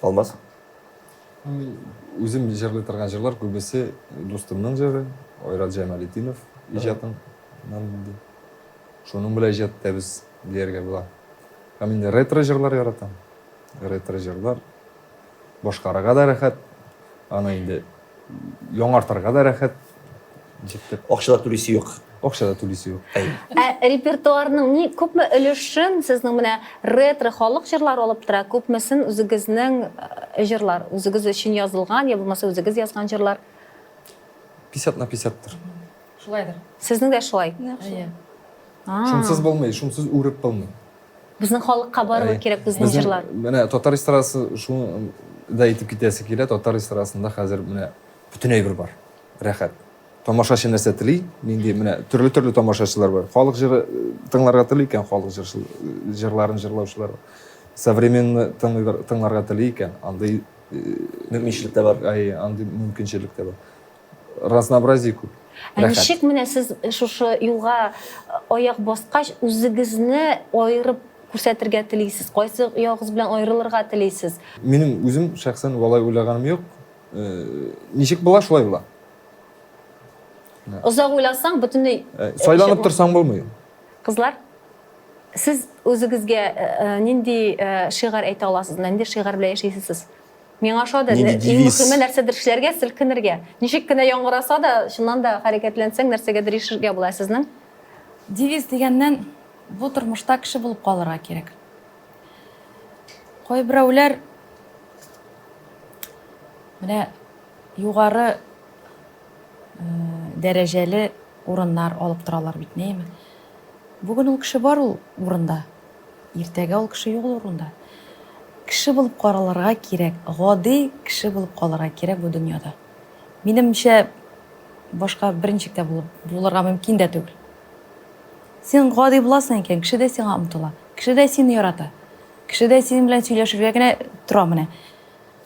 Алмаз? Үзем җырлый торган җырлар күбесе дустымның җыры, Айрат Җамалетдинов иҗатыннан инде. Шуның белән иҗатта без дияргә була. Һәм инде ретро җырлар яратам. Ретро җырлар башкарага да рәхәт, аны инде яңартырга да рәхәт. Җиттеп. Акчалар түлисе юк. Акчада түлисе юк. Репертуарның ни күпме өлешен сезнең менә ретро халык җырлары алып тора, күпмесен үзегезнең җырлар, үзегез өчен язылган, я булмаса үзегез язган җырлар? 50/50-тыр. Шулайдыр. Сезнең дә шулай. Шумсыз булмый, шумсыз үреп булмый. Безнең халыкка барып кирәк безнең җырлар. Менә татар эстрадасы шуны да әйтеп китәсе килә, татар эстрадасында хәзер менә бүтән әйбер бар. Рәхәт. Тамашачы нәрсә тели, нинди менә төрле тамашачылар бар. Халык җыры тыңларга тели икән, халык җырларын җырлаучылар. Современный тыңларга тели икән, андый мөмкинчелек тә бар. Андый мөмкинчелек тә бар. Разнообразие күп. Ничек менә сез шушы юлга аяк баскач үзегезне айырып күрсәтергә телисез? Кайсы ягыз белән айрылырга телисез? Минем үзем шәхсән валай уйлаганым юк. Ничек була, шулай була. Озак уйласаң, бөтенләй Сайланып торсаң булмый. Кызлар, сез үзегезгә нинди шигырь әйтә аласыз? Нинди шигырь белән яшисез? Миңа ошады, мөһиме нәрсәдер эшләргә, селкенергә. Ничек кенә яңгыраса да, шуннан да хәрәкәтләнсәң, нәрсәгәдер ишергә була сезнең? Девиз дигәннән бу тормышта кеше булып калырга кирәк. Кайберәүләр менә югары дәрәҗәле урыннар алып торалар бит, нәйме? Бүген ул кеше бар ул урында. Иртәгә ул кеше юк ул урында. Кеше булып каралырга кирәк, гади кеше булып калырга кирәк бу дөньяда. Минемчә башка берничек тә булырга мөмкин дә түгел. Сен гади буласың икән, кеше дә сиңа омтыла. Кеше дә сине ярата. Кеше дә синең белән сөйләшергә генә тора менә.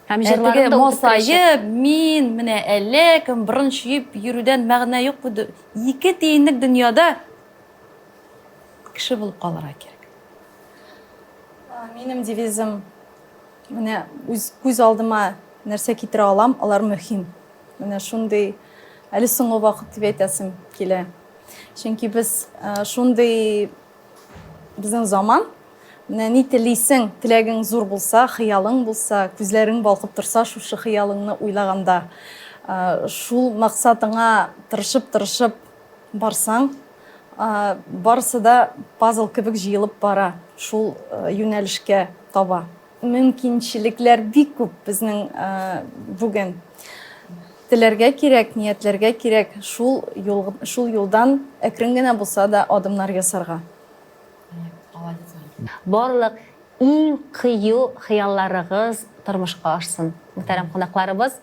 Һәм җырларында Мосайып, мин менә әллә кем борын чуеп йөрүдән мәгънә юк бу. Ике тиенлек дөньяда кеше булып калырга кирәк. Минем девизим менә күз алдыма нәрсә китерә алам, алар мөһим. Менә шундый әле соңгы вакыт дип әйтәсем килә. Чөнки без шундый безнең заман, менә ни телисең, теләгең зур булса, хыялың булса, күзләрең балкып торса, шушы хыялыңны уйлаганда, шул максатыңа тырышып барсаң, барысы да пазл кебек җыелып бара, шул юнәлешкә таба. Мөмкинчелекләр бик күп безнең бүген. Теләргә кирәк, ниятләргә кирәк, шул юлдан әкрен генә булса да адымнар ясарга. Барлык иң кыю хыялларыгыз тормышка ашсын. Мөхтәрәм кунакларыбыз,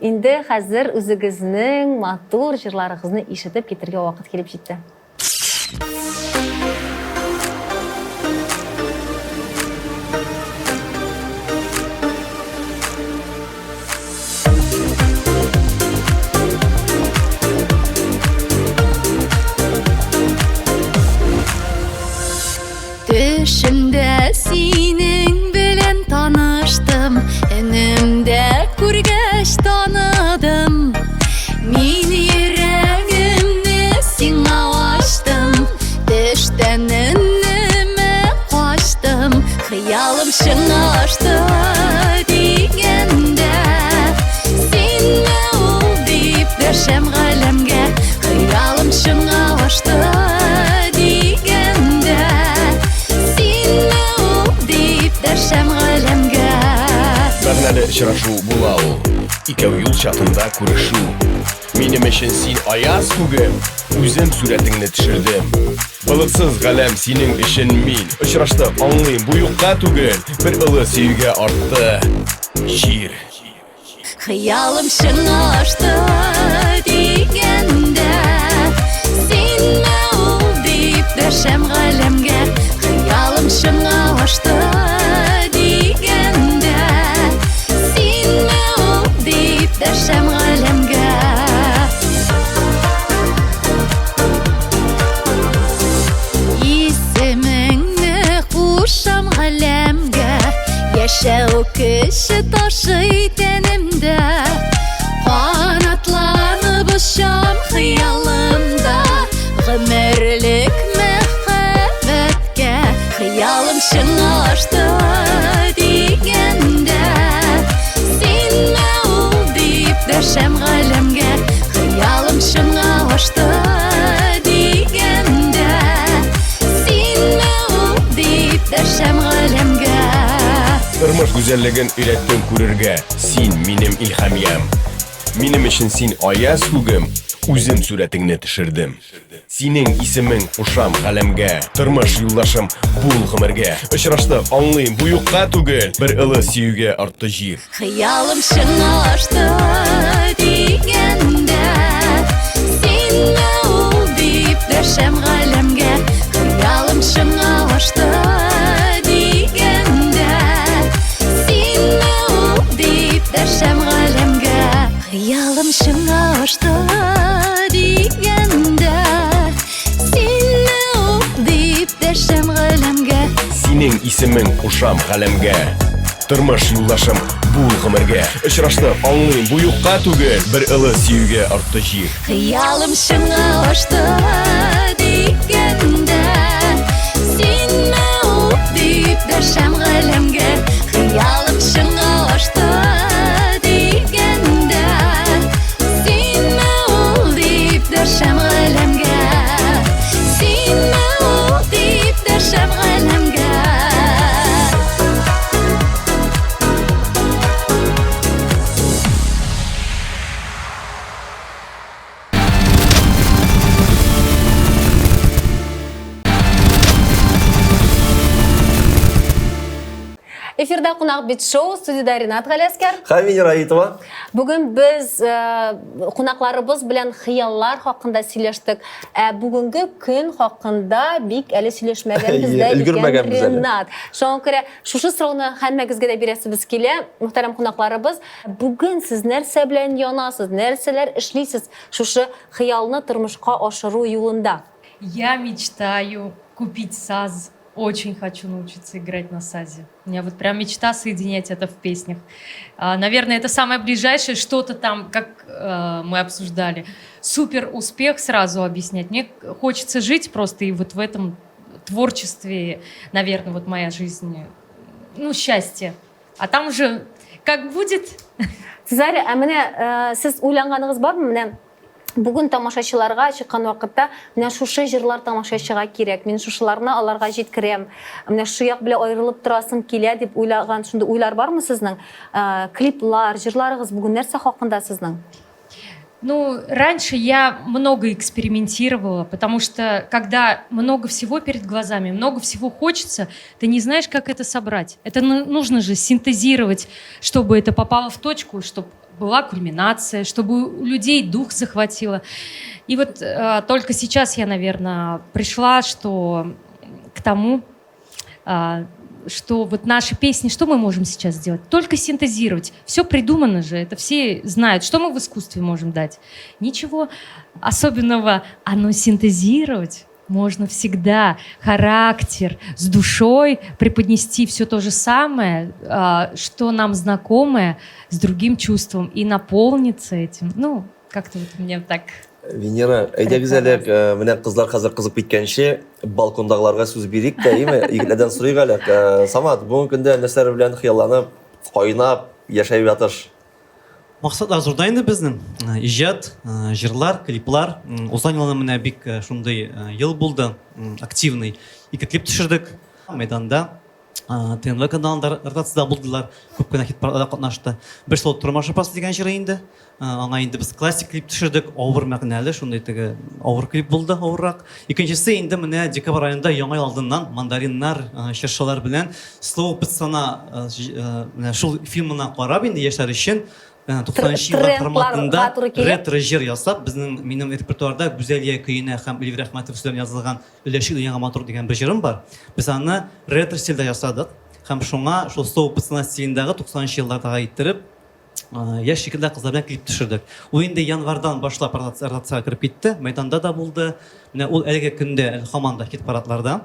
инде хәзер үзегезнең матур җырларыгызны ишетеп китергә вакыт килеп җитте. Düşümdə senin belən tanışdım, önümdə күргәч tanıdım. Min yüreğimni singə açdım, düşdən önümə qaçdım. Xəyalım şınaşdı digəndə, sənə ol deyib döşəm гаləmgə. Xəyalım şınaşdı digəndə, sənə ol deyib döşəm гаləmgə. Мәгънәле очрашу була ул. икәү юл чатында күрешү. Минем өчен син аяз күгем, үзем сүрәтеңне төшердем. Былыксыз галәм синең өчен мин очраштык, аңлыйм бу юкка түгел, бер ылы сөйгә артты. Җир. Хыялым шыңа ашты дигәндә, синме ул дип дәшәм галәмгә. Хыялым шыңа ашты дигәндә, синме ул дип дәшәм галәмгә. Исемеңне кушам галәмгә, яшәү кеше ташый тәнемдә. Канатланып очам хыялымда, гомерлек мәхәббәткә. Хыялым шыңа ашты дигәндә, синме ул дип дәшәм галәмгә. Хыялым шыңа ашты дигәндә, синме ул дип дәшәм галәмгә. Тормыш гүзәллеген өйрәттең күрергә, син минем илһамьям. Минем өчен син аяз күгем, үзем сүрәтеңне төшердем. Синең исемең кушам галәмгә, тормыш юлдашым бул гомергә. Очраштык, аңлыйм бу юкка түгел, бер ылы сөюгә артты җир. Хыялым шыңа ашты дигәндә, синме ул дип дәшәм галәмгә. Хыялым шыңа ашты дигәндә, синме ул дип дәшәм галәмгә. Хыялым шыңа ашты дигәндә, синме ул дип дәшәм галәмгә. Синең исемең кушам галәмгә, тормыш юлдашым бул гомергә. Очраштык, аңлыйм бу юкка түгел, бер ылы сөюгә артты җир. Хыялым шыңа ашты дигәндә, синме ул дип дәшәм галәмгә. Хыялым шыңа ашты дигәндә, синме ул дип дәшәм галәмгә. Синме ул дип дәшәм галәмгә. Эфирда кунак бит шоу, студияда Ринат Галәскәр. Һәм Венера Аитова. Бүген без кунакларыбыз белән хыяллар хакында сөйләштек. Бүгенге көн хакында бик әле сөйләшмәгән бездә Өлгермәгән без әле. Ринат. Шуңа күрә шушы сорауны һәммәгезгә дә бирәсебез килә. Мөхтәрәм кунакларыбыз, бүген сез нәрсә белән янасыз, нәрсәләр эшлисез шушы хыялны тормышка ашыру юлында? Я мечтаю купить саз. Очень хочу научиться играть на сазе. У меня вот прям мечта соединять это в песнях. Наверное, это самое ближайшее, что-то там, как мы обсуждали. Супер успех сразу объяснять. Мне хочется жить просто и вот в этом творчестве, наверное, вот моя жизнь, ну, счастье. А там уже как будет? Сезәр, менә сез уйланганыгыз бармы? Менә бүген тамашачыларга чыккан вакытта менә шушы җырлар тамашачыга кирәк. Мин шушыларны аларга җиткерәм. Менә шу як белән аерылып торасым килә дип уйлаган шундый уйлар бармы сезнең? Клиплар, җырларыгыз бүген нәрсә хакында сезнең? Ну, раньше я много экспериментировала, потому что когда много всего перед глазами, много всего хочется, ты не знаешь, как это собрать. Это нужно же синтезировать, чтобы это попало в точку, чтобы была кульминация, чтобы у людей дух захватило. И вот только сейчас я, наверное, пришла к тому, что вот наши песни, что мы можем сейчас сделать? Только синтезировать. Все придумано же, это все знают. Что мы в искусстве можем дать? Ничего особенного. Но синтезировать можно всегда. Характер, с душой преподнести все то же самое, что нам знакомое, с другим чувством, и наполниться этим. Ну, как-то вот мне так... Венера, әйдәгез әле, менә кызлар хәзер кызып киткәнче, балкондагыларга сүз бирик тә, име? Егетләрдән сорыйк әле. Самат, бүгенге көндә нәрсәләр белән хыялланып, кайнап яшәп ятыш? Максатлар зурда инде безнең. Иҗат, җырлар, клиплар. Узган елны менә бик шундый ел булды, активный. Ике клип төшердек. Мәйданда ТНВ каналында ротацияда булдылар, күп кенә хит-парадларда катнашты. Бер сол Тормыш апасы дигән җыры инде. Аңа инде без классик клип төшердек, авыр мәгънәле, шундый теге авыр клип булды, авыррак. Икенчесе инде менә декабрь аенда яңа ел алдыннан мандариннар, чыршылар белән слово пацана менә шул фильмына карап инде яшьләр өчен 90-нчы еллар форматында ретро җыр ясап, безнең минем репертуарда Гүзәлия көенә һәм Эльвир Әхмәтов сүзләренә язылган Өләшил яңа матур дигән бер җырым бар. Без аны ретро стильдә ясадык һәм шуңа шул слово пацана стилендәге 90-нчы еллардагы иттереп яшь шикелле кызлар белән клип төшердек. Ул инде январдан башлап ротациягә кирип китте, мәйданда да булды. Менә ул әлеге көндә һаман да хит-парадларда.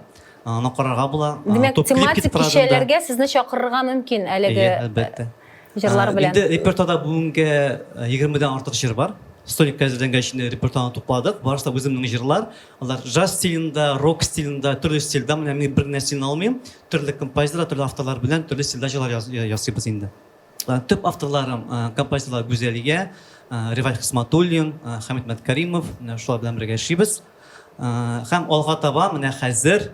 Аны карарга була. Демәк, тематик кичәләргә сезне чакырырга мөмкин әлеге Әлбәттә. җырлар белән. Инде репертуарда бүгенге 20дән артык җыр бар. Столик әзерләнгән өчен репертуарны тупладык. Барысы да үземнең җырлар. Алар джаз стилендә, рок стилендә, төрле стильдә, менә мин бер нәрсәне алмыйм. Төрле композиторлар, төрле авторлар белән төрле стильдә җырлар ясыйбыз инде. Төп авторларым композиторлар Гүзәлия, Ревай Хисматуллин, Хамид Мәткәримов, шулар белән бергә эшлибез. Һәм алга таба менә хәзер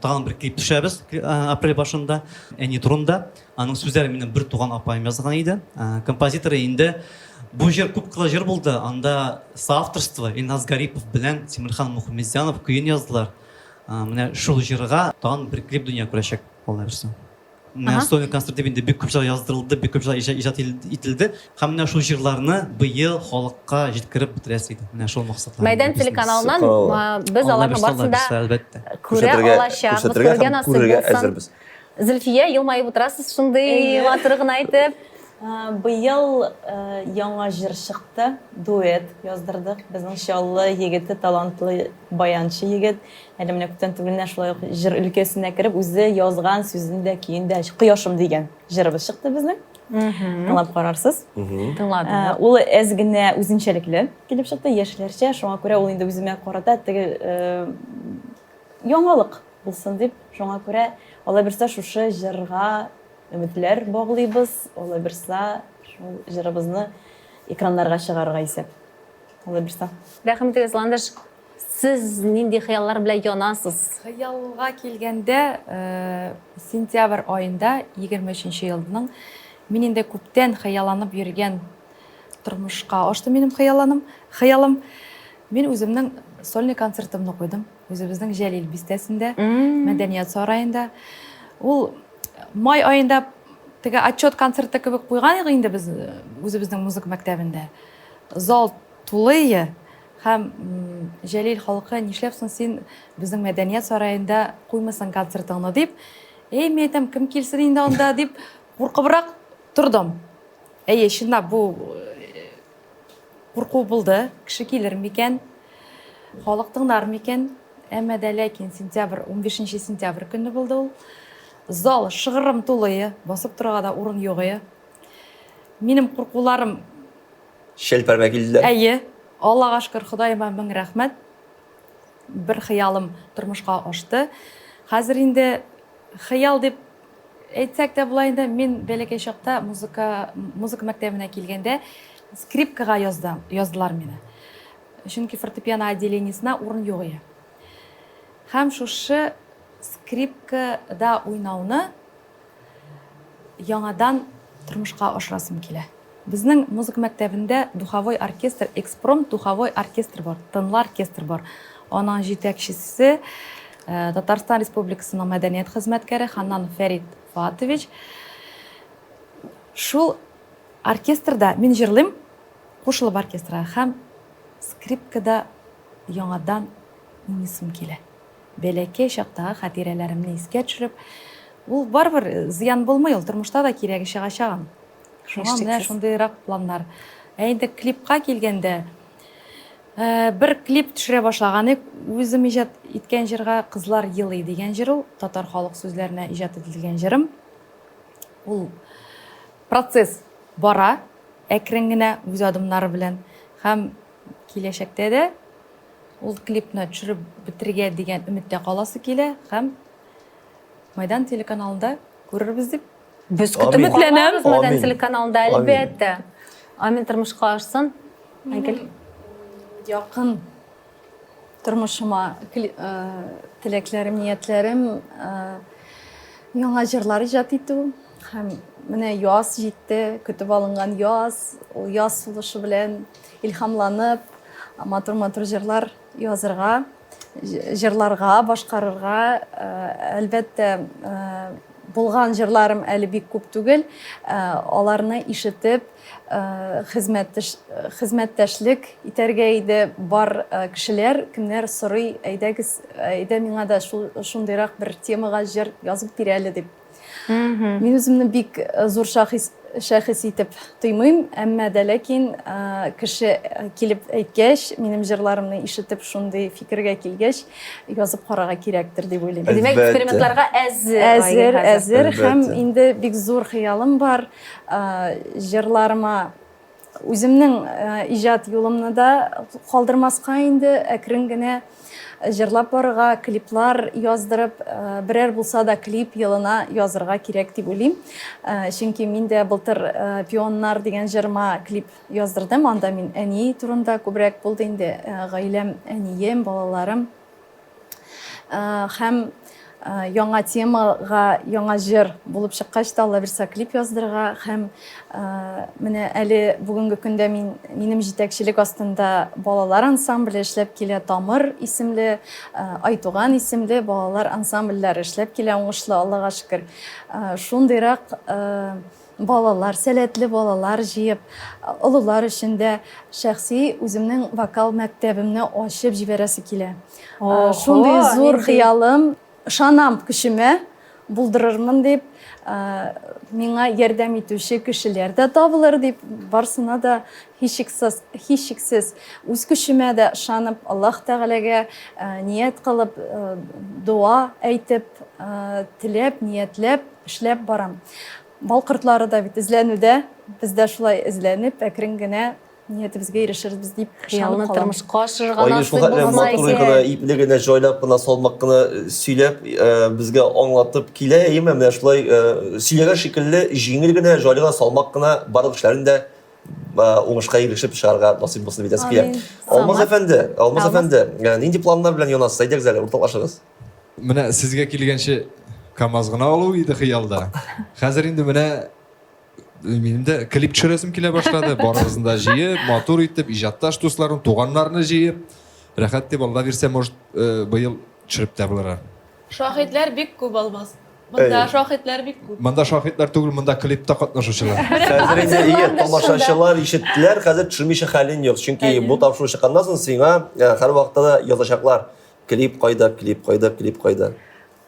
тагын бер клип төшәбез апрель башында Әни турында. Аның сүзләре минем бер туган апайым язган иде. Композиторы инде бу җыр күп кылы җыр булды. Анда соавторство Илназ Гарипов белән Тимирхан Мухаммедзянов көен яздылар. Менә шул җырга тагын бер клип дөнья күрәчәк аларсы. Менә Соня концертта инде бик күп җырлар яздырылды, бик күп җырлар иҗат ителде. Һәм менә шул җырларны быел халыкка җиткереп бетерәсе иде. Менә шул максатлар. Мәйдан телеканалынан без аларның барысында күрә алачакбыз, күргән асыл булсын. Зөлфия, елмаеп утырасыз шундый матур гына әйтеп. Быел яңа җыр чыкты, дуэт яздырдык. Безнең чаллы егете, талантлы баянчы егет. Әле менә күптән түгел шулай ук җыр өлкәсенә кереп, үзе язган сүзен дә, көен дә Кояшым дигән җырыбыз чыкты безнең. Тыңлап карарсыз. Тыңладым. Ул әз генә үзенчәлекле килеп чыкты, яшьләрчә. Шуңа күрә ул инде үземә карата теге яңалык булсын дип, шуңа күрә алай берсә шушы җырга өметләр баглыйбыз, алай берсә шул җырыбызны экраннарга чыгарырга исәп. Алай берсә. Рәхмәт Изландыш. Сез нинди хыяллар белән янасыз? Хыялга килгәндә, сентябрь аенда 23-нче елның мин инде күптән хыялланып йөргән тормышка ашты минем хыялым. Мин үземнең сольный концертымны куйдым. Үзебезнең Җәлил бистәсендә, Мәдәният сараенда. Ул май аенда теге отчет концерты кебек куйган инде без үзебезнең музыка мәктәбендә. Зал тулы. Һәм Җәлил халкы нишләпсең син безнең Мәдәният сараенда куймасың концертыңны дип, мин әйтәм, кем килсен инде анда дип куркыбрак тордым. Чынлап бу курку булды. Кеше килер микән? Халык тыңлар микән? Әмма дә ләкин сентябрь 15 сентябрь көнне булды ул. Зал шыгырым тулы, басып торырга да урын юк. Минем куркуларым Шелпәрмә килде. Аллага шөкер, Ходаема мең рәхмәт. Бер хыялым тормышка ашты. Хәзер инде хыял дип әйтсәк тә була инде, мин бәләкәй чакта музыка мәктәбенә килгәндә скрипкага яздылар мине. Чөнки фортепиано отделениесына урын юк иде. Һәм шушы скрипкада уйнауны яңадан тормышка ашырасым килә. Безнең музыка мәктәбендә духовой оркестр, экспромт духовой оркестр бар, тынлы оркестр бар. Аның җитәкчесе Татарстан Республикасының мәдәният хезмәткәре Ханнан Фәрит Фатович. Шул оркестрда мин җырлыйм, кушылып оркестрга һәм скрипкада яңадан уйныйсым килә. Бәләкәй чактагы хатирәләремне искә төшереп, ул барбыр зыян булмый, ул тормышта да кирәге чыгачагын. Шуңа менә шундыйрак планнар. Инде клипка килгәндә, бер клип төшерә башлаганы, үзем иҗат иткән җырга Кызлар елый дигән җыр ул, татар халык сүзләренә иҗат ителгән җырым. Ул процесс бара, әкрен генә үз адымнары белән һәм киләчәктә дә ул клипны төшереп бетергә дигән өметтә каласы килә һәм Мәйдан телеканалында күрербез дип Без көтүмөтләнәбез Мәйдан телеканалында әлбәттә. Амин тормышка ашсын. Айгөл. Якын тормышыма теләкләрем, ниятләрем Яңа җырлар иҗат итү һәм менә яз җитте, көтеп алынган яз, ул яз сулышы белән илһамланып, матур җырлар язырга, җырларга, башкарырга, әлбәттә, булган җырларым әле бик күп түгел, аларны ишетеп, хезмәттәшлек итәргә иде бар кешеләр, кемнәр сорый, әйдәгез, әйдә миңа да шундыйрак бер темага җыр язып бир әле дип. Мин үземне бик зур шәхес итеп тоймыйм, әмма дә ләкин кеше килеп әйткәч, минем җырларымны ишетеп шундый фикергә килгәч, язып карарга кирәктер дип уйлыйм. Демәк, экспериментларга Әзер һәм инде бик зур хыялым бар. Җырларыма үземнең иҗат юлымны да калдырмаска инде әкрен генә җырлап барырга, клиплар яздырып, берәр булса да клип йылына язырга кирәк дип уйлыйм. Чөнки мин дә былтыр Пионнар дигән җырыма клип яздырдым. Анда мин әни турында күбрәк булды инде, гаиләм, әнием, балаларым. Һәм яңа темага, яңа җыр булып чыккач та Алла бирсә клип яздырырга һәм менә әле бүгенге көндә минем җитәкчелек астында балалар ансамбле эшләп килә, Тамыр исемле, Айтуган исемле балалар ансамбльләре эшләп килә уңышлы, Аллага шөкер. Шундыйрак балалар, сәләтле балалар җыеп, олылар өчен дә шәхси үземнең вокал мәктәбемне ачып җибәрәсе килә. Шундый зур хыялым, ышанам көчемә, булдырырмын дип, миңа ярдәм итүче кешеләр дә табылыр дип, барсына да һичшиксез үз көчемә дә ышанып, Аллаһ Тәгаләгә ният кылып, дуа әйтеп, теләп, ниятләп, эшләп барам. Балкортлары да бит эзләнүдә, без дә шулай эзләнеп, әкрен генә ниятебезгә ирешербез дип Хыялны ышанып калам. тормышка ашырга Ай, насыйп шул булса матур икән. гына, ипле генә җайлап кына, салмак кына сөйләп, безгә аңлатып килә, менә шулай сөйләгән шикелле җиңел генә, җайлы гына, салмак кына барлык эшләрен дә уңышка ирешеп чыгарга насыйп булсын дип әйтәсе килә. Алмаз әфәнде, нинди планнар белән янасыз? Әйдәгез әле, уртаклашыгыз. Менә сезгә килгәнче КамАЗ гына алу иде хыялда. Хәзер инде менә минем дә клип төшерәсем килә башлады. Барыгызны да җыеп, матур итеп, иҗатташ дусларын, туганнарны җыеп, рәхәт дип Алла бирсә, может, быел төшереп тә булыр. Шаһитлар бик күп Алмаз. Монда шаһитлар бик күп. Монда шаһитлар түгел, монда клипта катнашучылар. Хәзер инде тамашачылар ишеттеләр, хәзер төшермичә хәлен юк. Чөнки бу тапшыру чыкканнан соң сиңа һәр вакытта да язачаклар. Клип кайда, клип кайда, клип кайда.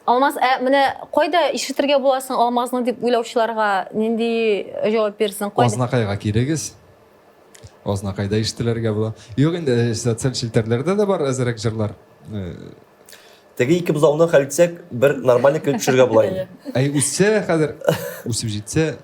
Алмаз, менә кайда ишетергә буласың Алмазны дип уйлаучыларга нинди җавап бирсен? Кайда? Азнакайга кирегез. Азнакайда ишетелергә була. Юк инде социаль челтәрләрдә дә бар әзрәк җырлар. Теге ике бузауны хәл итсәк, бер нормаль клип төшерергә була инде. Әй үсә хәзер, үсеп җитсә.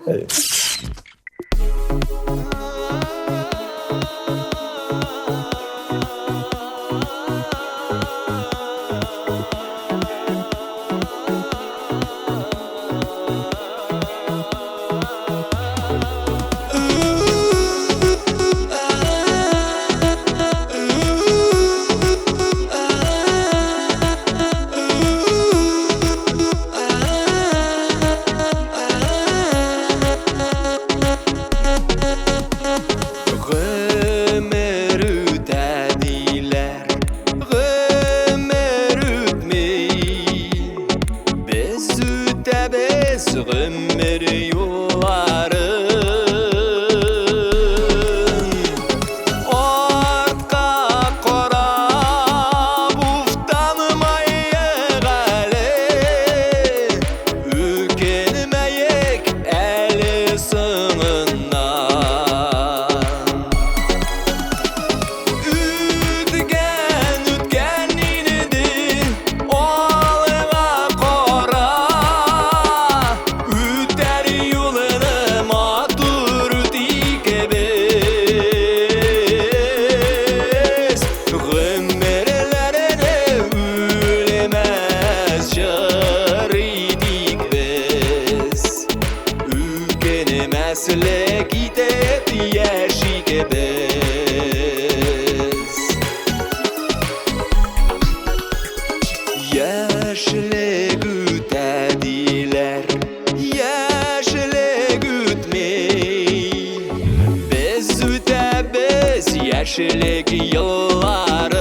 яшілік yılların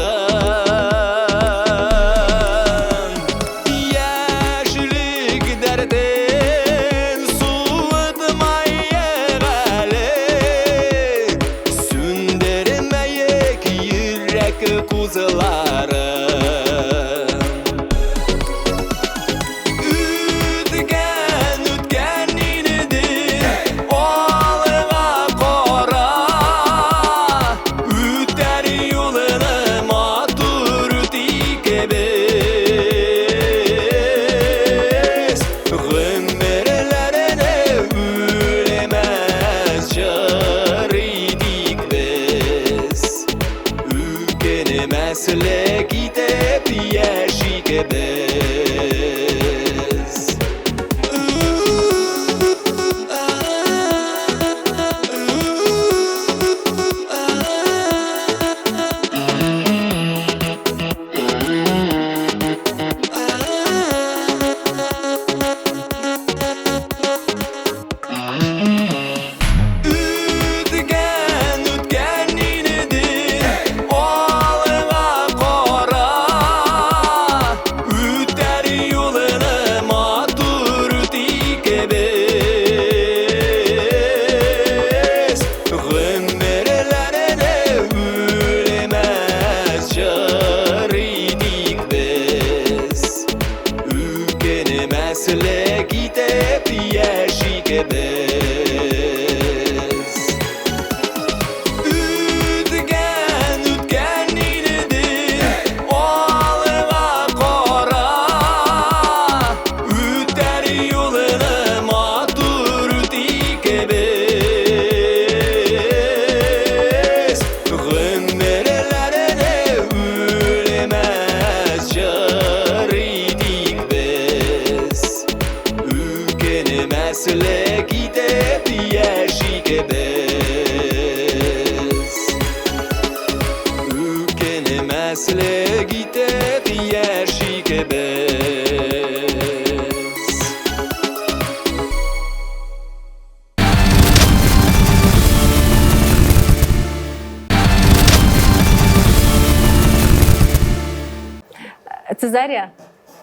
Яшілік дәрден суытмайық әлі Сүндірмейік йürек кузыларын Үткен иниді олыға қора Үтер юлыны матур тикебіз Ғымырларыны өлемәз жыр идік біз Үкенемәсілік итеп яшик біз Үткен иниді олыға қора Үтер юлыны матур тикебіз Ғымырларыны өлемәз жыр идік біз Үкенемәсілік итеп яшик біз Үткен иниді олыға қора Үтер юлыны матур тикебіз Ғымырларыны өлемәз жыр идік біз Үкенемәсілік итеп яшик біз Үкенемәсілік итеп яшик біз Цезария,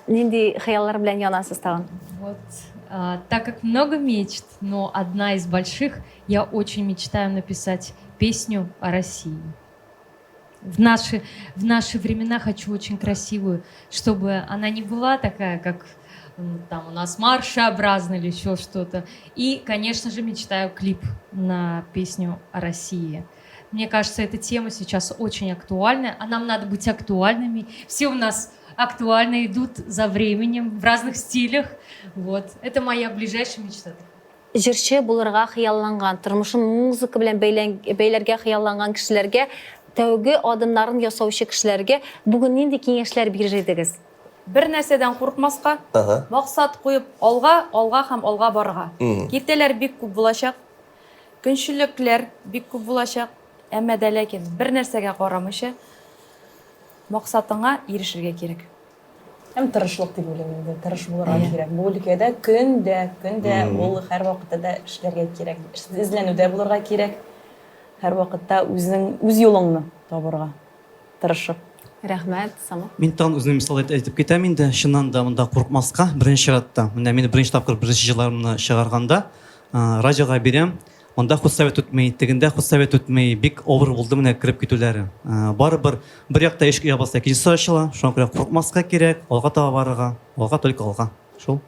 нинди хыяллар белән янасыз тагын? Вот, так как много мечт, но одна из больших, я очень мечтаю написать песню о России. В наши времена хочу очень красивую, чтобы она не была такая, как там у нас маршеобразная или еще что-то. И, конечно же, мечтаю клип на песню о России. Мне кажется, эта тема сейчас очень актуальна, а нам надо быть актуальными. Все у нас актуально идут за временем, в разных стилях. Вот. Это моя ближайшая мечта. Җырчы булырга хыялланган, тормышын музыка белән бәйләргә хыялланган кешеләргә, тәүге адымнарын ясаучы кешеләргә бүген нинди киңәшләр бирер идегез? Бер нәрсәдән курыкмаска, максат куеп алга һәм алга барырга. Киртәләр бик күп булачак, көнчелекләр бик күп булачак, әмма дә ләкин бер нәрсәгә карамыйча максатыңа ирешергә кирәк. Һәм тырышлык дип уйлыйм инде. Тырыш булырга кирәк. Бу өлкәдә көндә ул һәр вакытта да эшләргә кирәк. Эзләнүдә булырга кирәк. Һәр вакытта үз юлыңны табырга тырышып. Рәхмәт, Сама. Мин тагын үземне мисал әйтеп китәм инде. Чыннан да монда курыкмаска, беренче чиратта. Менә мине беренче тапкыр беренче җырларымны чыгарганда, радиога бирәм. Монда хусавет үтмәй, тегендә хусавет үтмәй, бик овыр булды менә кирип китүләре. Барыбер бер якта ишек ябылса, икенчесе ачыла. Шуңа күрә курыкмаска кирәк, алга таба барырга, алга только алга. Шул.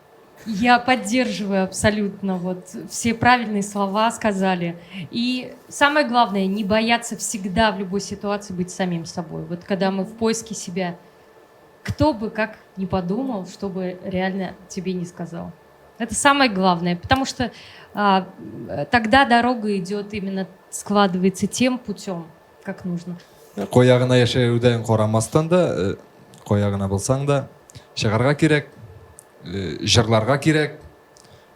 Я поддерживаю абсолютно, вот все правильные слова сказали. И самое главное, не бояться всегда в любой ситуации быть самим собой. Вот когда мы в поиске себя, кто бы как ни подумал, что бы реально тебе не сказал. Это самое главное, потому что тогда дорога идет именно, складывается тем путем, как нужно. Қойағына яшәудән қарамастан да, қойағына болсаң да, шығарға керек, жырларға керек,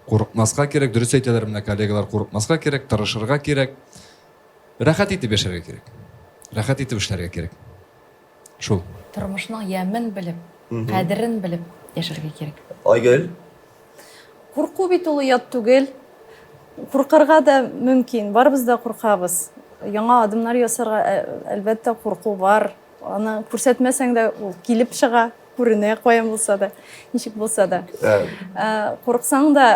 қорықмасқа керек, дұрыс айталар мына коллегалар, қорықмасқа керек, тырышырға керек, рахат итеп яшәргә керек. Рахат итеп эшләргә керек. Шул. Тормышның ямен белеп, кадерен белеп яшәргә кирәк. Айгөл. Курку бит ул ят түгел. Куркырга да мөмкин. Барыбыз да куркабыз. яңа адымнар ясарга әлбәттә курку бар. Аны күрсәтмәсәң дә ул килеп чыга, күренә каян булса да, ничек булса да. Курыксаң да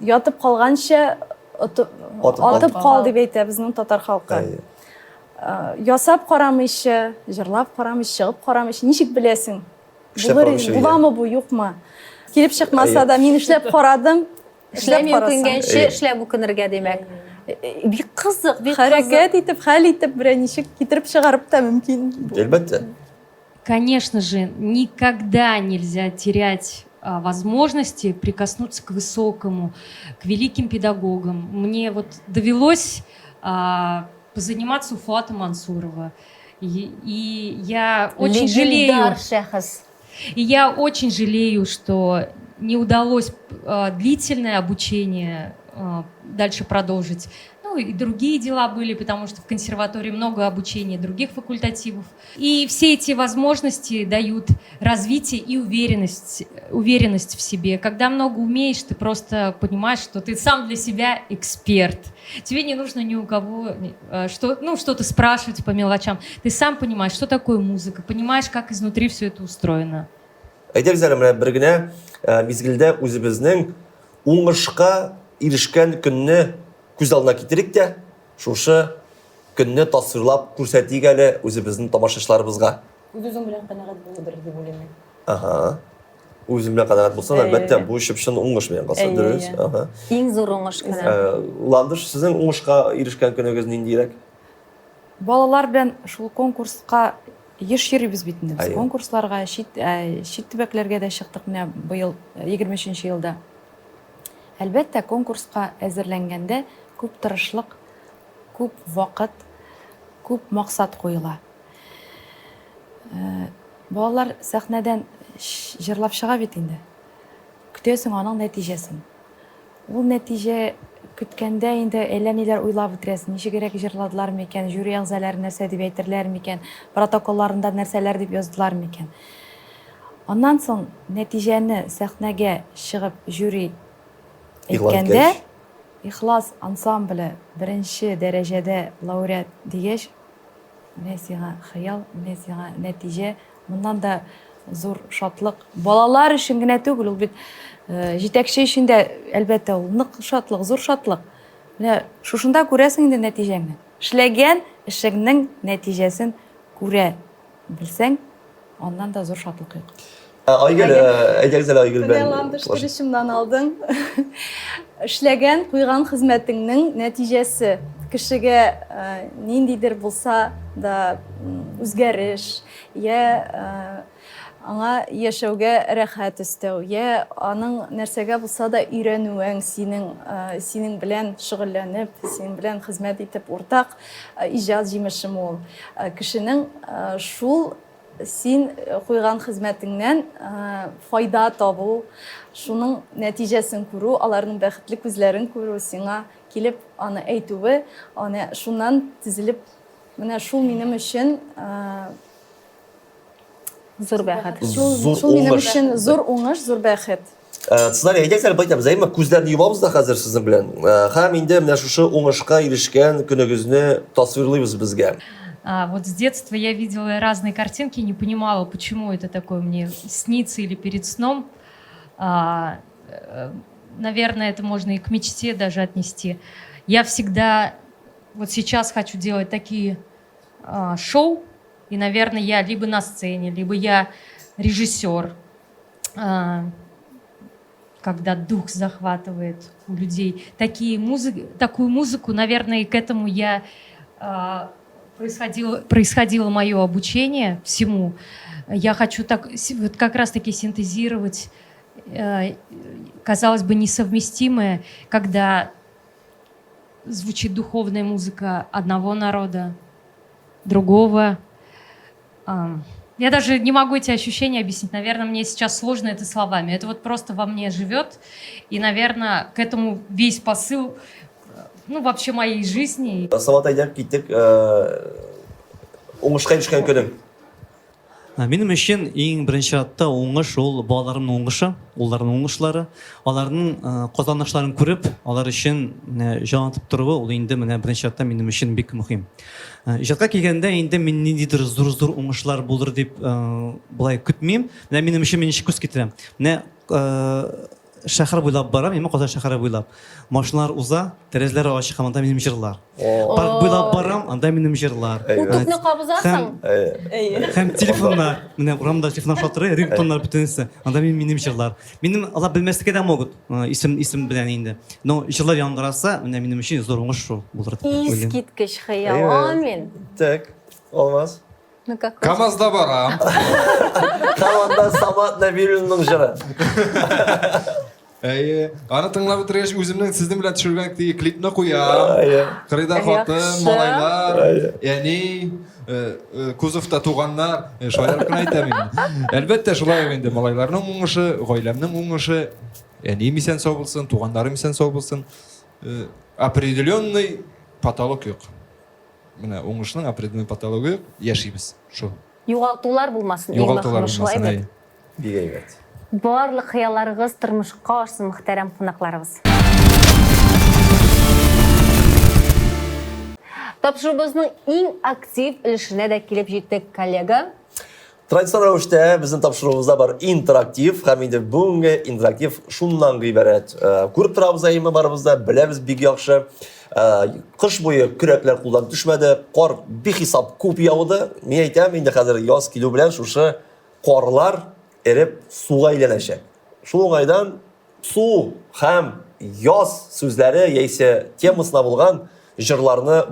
ятып калганча атып кал дип әйтә безнең татар халкы. Ясап карамыйча, җырлап карамыйча, чыгып карамыйча ничек беләсең? Буламы бу, юкмы? Килеп чыкмаса да мин эшләп карадым. Эшләмәй үкенгәнче эшләп үкенергә димәк. Бик кызык, бик Хәрәкәт итеп, хәл итеп, берәр ничек китереп чыгарып та мөмкин. Әлбәттә. Конечно же, никогда нельзя терять возможности прикоснуться к высокому, к великим педагогам. Мне вот довелось позаниматься у Фуата Мансурова. И я очень жалею, что не удалось длительное обучение дальше продолжить. Ну и другие дела были, потому что в консерватории много обучения других факультативов. И все эти возможности дают развитие и уверенность в себе. Когда много умеешь, ты просто понимаешь, что ты сам для себя эксперт. Тебе не нужно ни у кого что-то спрашивать по мелочам. Ты сам понимаешь, что такое музыка, понимаешь, как изнутри все это устроено. Әйтәгезләр, менә бер генә мизгелдә үзебезнең уңышка ирешкән көнне күз алдына китерик тә, шушы көнне тасвирлап күрсәтик әле үзебезнең тамашачыларыбызга. Үзем белән канәгать булдыр дип уйлыйм. Үзем белән канәгать булсаң, әлбәттә, бу чын уңыш белән калса, дөрес. Иң зур уңыш көне. Ландыш, сезнең уңышка ирешкән көнегез ниндирәк? Балалар белән шул конкурска еш йөрибез бит инде. Без конкурсларга, чит төбәкләргә дә чыктык менә быел 23нче елда. Әлбәттә, конкурска әзерләнгәндә күп тырышлык, күп вакыт, күп максат куела. Балалар сәхнәдән җырлап чыга бит инде. Көтәсең аның нәтиҗәсен. Ул нәтиҗә көткәндә инде әллә ниләр уйлап үтерәсең. Ничегрәк җырладылар микән, жюри әгъзалары нәрсә дип әйтерләр микән, протоколларында нәрсәләр дип яздылар микән. Аннан соң нәтиҗәне сәхнәгә чыгып жюри әйткәндә, ихлас ансамбле беренче дәрәҗәдә лауреат дигәч, менә сиңа хыял, менә сиңа нәтиҗә, моннан да зур шатлык. Балалар өчен генә түгел, ул бит җитәкче өчен дә әлбәттә ул нык шатлык, зур шатлык. Менә шушында күрәсең инде нәтиҗәңне. Эшләгән эшеңнең нәтиҗәсен күрә белсәң, аннан да зур шатлык юк. Айгөл, әйтәгезләр Айгөл белән. Ландыш төрешемнән алдың. Эшләгән, куйган хезмәтеңнең нәтиҗәсе кешегә ниндидер булса да үзгәреш, я аңа яшәүгә рәхәт өстәү, я аның нәрсәгә булса да өйрәнүең, синең белән шөгыльләнеп, синең белән хезмәт итеп уртак иҗат җимешем ул. Кешенең шул син куйган хезмәтеңнән файда табу, шуның нәтиҗәсен күрү, аларның бәхетле күзләрен күрү, сиңа килеп аны әйтүе, аны шуннан тизилеп, менә шул минем өчен Зур бәхет. Шул минем өчен зур уңыш, зур бәхет. Сызлар, әйтәгезләр, байтабыз, әйме күзләрне ябабыз да хәзер сезнең белән. Һәм инде менә шушы уңышка ирешкән көнегезне тасвирлыйбыз безгә. Вот с детства я видела разные картинки, не понимала, почему это такое мне снится или перед сном. Наверное, это можно и к мечте даже отнести. Я всегда, вот сейчас хочу делать такие шоу, и, наверное, я либо на сцене, либо я режиссер, когда дух захватывает у людей. Такую музыку, наверное, и к этому я... Происходило мое обучение всему. Я хочу вот как раз-таки синтезировать, казалось бы, несовместимое, когда звучит духовная музыка одного народа, другого. Я даже не могу эти ощущения объяснить. Наверное, мне сейчас сложно это словами. Это вот просто во мне живет. И, наверное, к этому весь посыл вообще моей жизни. Сават әйдәп киттек, уңышка ирешкән көнең. Минем өчен иң беренче чиратта уңыш ул балаларымның уңышы, улларның уңышлары, аларның казанышларын күреп, алар өчен җан атып тору ул инде менә беренче чиратта минем өчен бик мөһим. Иҗатка килгәндә инде мин ниндидер зур уңышлар булыр дип булай көтмим. Менә минем өчен мин ничек күз китерәм. Менә шәһәр буйлап барам, имә Казан шәһәре буйлап. Машиналар уза, тәрәзәләр ачык, анда минем җырлар. Парк буйлап барам, анда минем җырлар. Күпне кабызасың? Һәм телефоннар, менә урамда телефон шатыры, рингтоннар бөтенесе, анда минем җырлар. Минем алар белмәскә дә могут, исем белән инде. Но җырлар яңгыраса, менә минем өчен зур уңыш шул булыр дип уйлыйм. Искиткеч хыял. Амин. Так, olmaz. Ну как? Камазда барам. Команда Самат Нәбилуллинның җыры. Аны тыңлап бетергәч, үземнең сезнең белән төшергән клипны куям. Кырыйда хатын, малайлар, яни кузовта туганнар, шулай гына әйтәм инде. Әлбәттә шулай инде, малайларның уңышы, гаиләмнең уңышы, яни мисән сау булсын, туганнарым мисән сау булсын. Определенный потолок юк. Менә уңышның определенный потологы юк, яшибез. Шул. Югалтулар булмасын. Югалтулар булмасын. Бик әйбәт. Барлык хыялларыгыз тормышка ашсын, мөхтәрәм кунакларыбыз. Тапшырыбызның иң актив өлешенә дә килеп җиттек, коллега. Традицион рәвештә безнең тапшыруыбызда бар интерактив, һәм инде бүгенге интерактив шуннан гыйбарәт. Күреп торабыз әйме барыбызда, беләбез бик яхшы. Кыш буе көрәкләр кулдан төшмәде, кар бихисап күп яуды. Мин әйтәм, инде хәзер яз килү белән шушы карлар эреп суга әйләнәчәк. Шул уңайдан су һәм яз сүзләре яисә темасына булган җырларны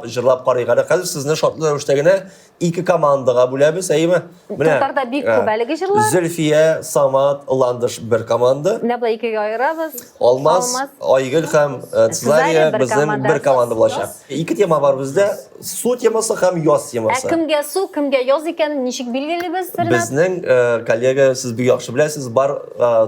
җырлап карыйк. Хәзер сезне шартлы рәвештә генә ике командага бүләбез, әйме? Татарда бик күп әлеге җырлар. Зөлфия, Самат, Ландыш бер команда. Менә булай икегә аерабыз. Алмаз, Айгөл һәм Цезария безнең бер команда булачак. Ике тема бар бездә. Су темасы һәм яз темасы. Кемгә су, кемгә яз икәнен ничек билгелибез? Безнең коллега, сез бик яхшы беләсез, бар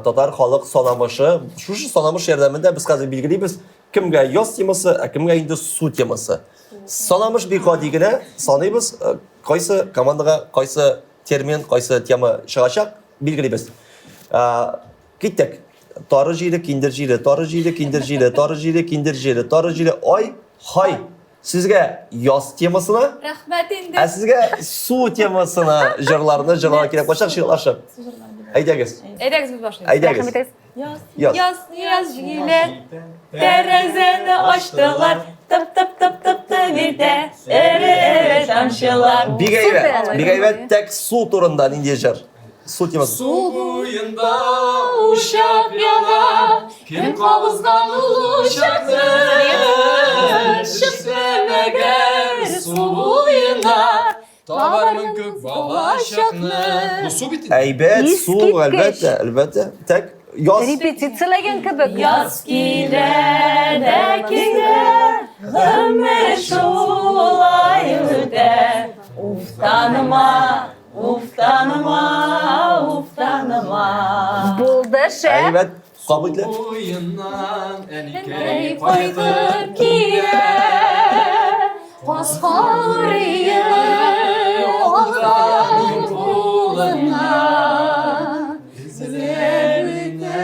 татар халык санамышы. Шушы санамыш ярдәмендә без хәзер билгелибез. Кемгә яз темасы, кемгә инде су темасы. Санамыш бик гади генә саныйбыз, кайсы командага кайсы термин, кайсы тема чыгачак билгелибез. Киттек. Тары җире, киндер җире, тары җире, киндер җире, тары җире, киндер җире, тары җире, ай, хай. Сезгә яз темасына, Рәхмәт инде. сезгә су темасына җырларны җырларга кирәк булачак ширлашып. Әйдәгез. Әйдәгез без башлыйбыз. Әйдәгез. Яз җиле, тәрәзәне ачтылар, тып вирдә, эре тамчылар. Бик әйбәт, тәк су турында нинди җыр? Су темасы. Су буенда ушак яна, кем кабызган ул ушакны, чыксын әгәр су буенда, табармын күк балачакны. Бу су бит. Әйбәт, су, әлбәттә. Тәк яз. Репетицияләгән кебек. Яз килә дә килә, гомер шулай үтә. Уфтаныма, уфтаныма, уфтаныма. Булды шә. Әйбәт, кабул итә. Уеннан Әнкәй кайтып килә, каскарые алган кулына. Зәбүтә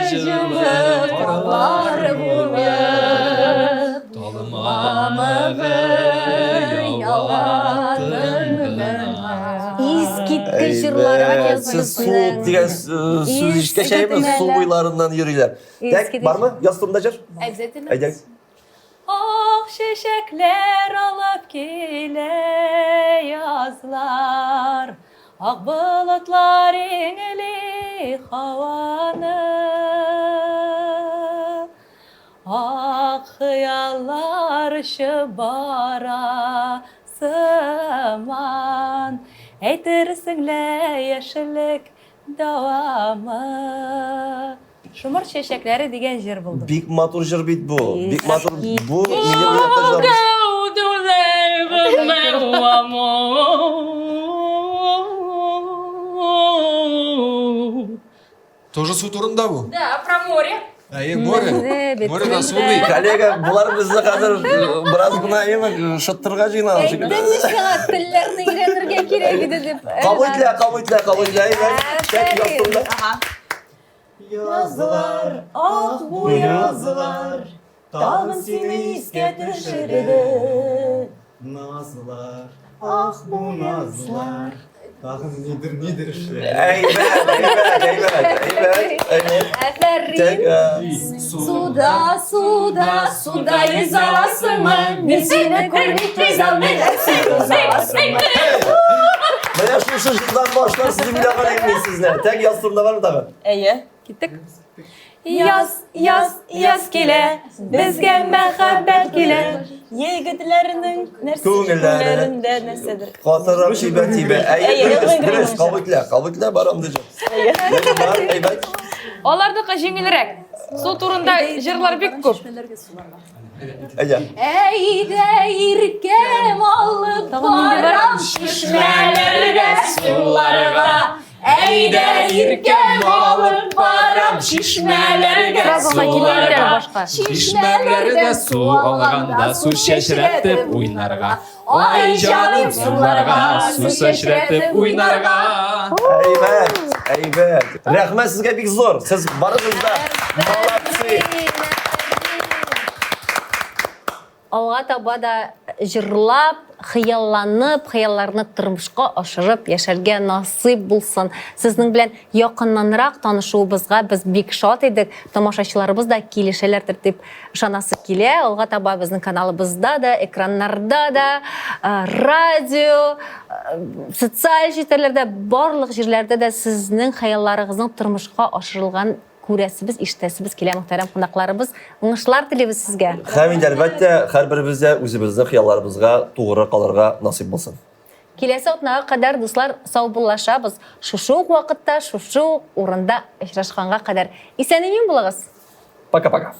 җылы карлар булып, талмамыгы яладың гына. Искиткеч җырларга Сез су дигән сүз ишкәч әйме, су буйларыннан йөриләр. Тәк, бармы? Яз турында җыр? Обязательно. Әйдәгез. Ак чәчәкләр алып килә язлар, ак болытлар иңли һаваны, ак хыяллар очып бара сыман, әйтерсең лә яшеллек дәвамы. Шомыр чәчәкләре дигән җыр булды. Бик матур җыр бит бу. Бик матур. Бу минем уятта Тоже су турында бу. Да, про море. Море да сули. Коллега, булар безне хәзер бераз гына еме шыттырга җыйнаган шикелле. Телләрне өйрәнергә кирәк иде дип. Кабул итә. Тек яктырда. Yazılar, ah bu yazılar, tağın seni iske düşürdü. Nazlar, ah bu nazlar. Tağın nedir işte. Tek Suda, suda yüzalasın mı? Nesine kornit yüzalmayı yüzalasın mı? Менә шушы җырдан башлап сез бирә караймын сезне. Тек ястырда бармы тагы? Әйе. Киттек. Yaz kile, bizge mehabbet kile. Yiğitlerinin Күңелләрендә nesedir? Катырак тибә. Дөрес, кабул итә барам дижем. Әйбәт. Алардыкы жеңелрәк. Су турында җырлар бик күп. Әйе. Eyde irkem alıp param şişmelerge sularga. Eyde irkem alıp param şişmelerge sularga. Şişmelerde su alganda su şeşretip oynarga. Ay canım sularga su şeşretip oynarga. Әйбәт. Рәхмәт сезгә бик зур. Сез барыгыз да молодцы. Алга таба да җырлап, хыялланып, хыялларны тормышка ашырып яшәргә насыйп булсын. Сезнең белән якыннанрак танышуыбызга без бик шат идек. Тамашачыларыбыз да килешәләрдер дип ышанасы килә. Алга таба безнең каналыбызда да, экраннарда да, радио, социаль җитәрләрдә, барлык җирләрдә дә сезнең хыялларыгызның тормышка ашырылган күрәсебез, ишетәсебез килә, мөхтәрәм кунакларыбыз. Уңышлар телибез сезгә. Һәм инде әлбәттә һәрберебезгә үзебезнең хыялларыбызга тугры калырга насыйп булсын. Киләсе атнага кадәр дуслар сау булашабыз. Шушы ук вакытта, шушы урында очрашканга кадәр исән-имин булыгыз. Пока-пока.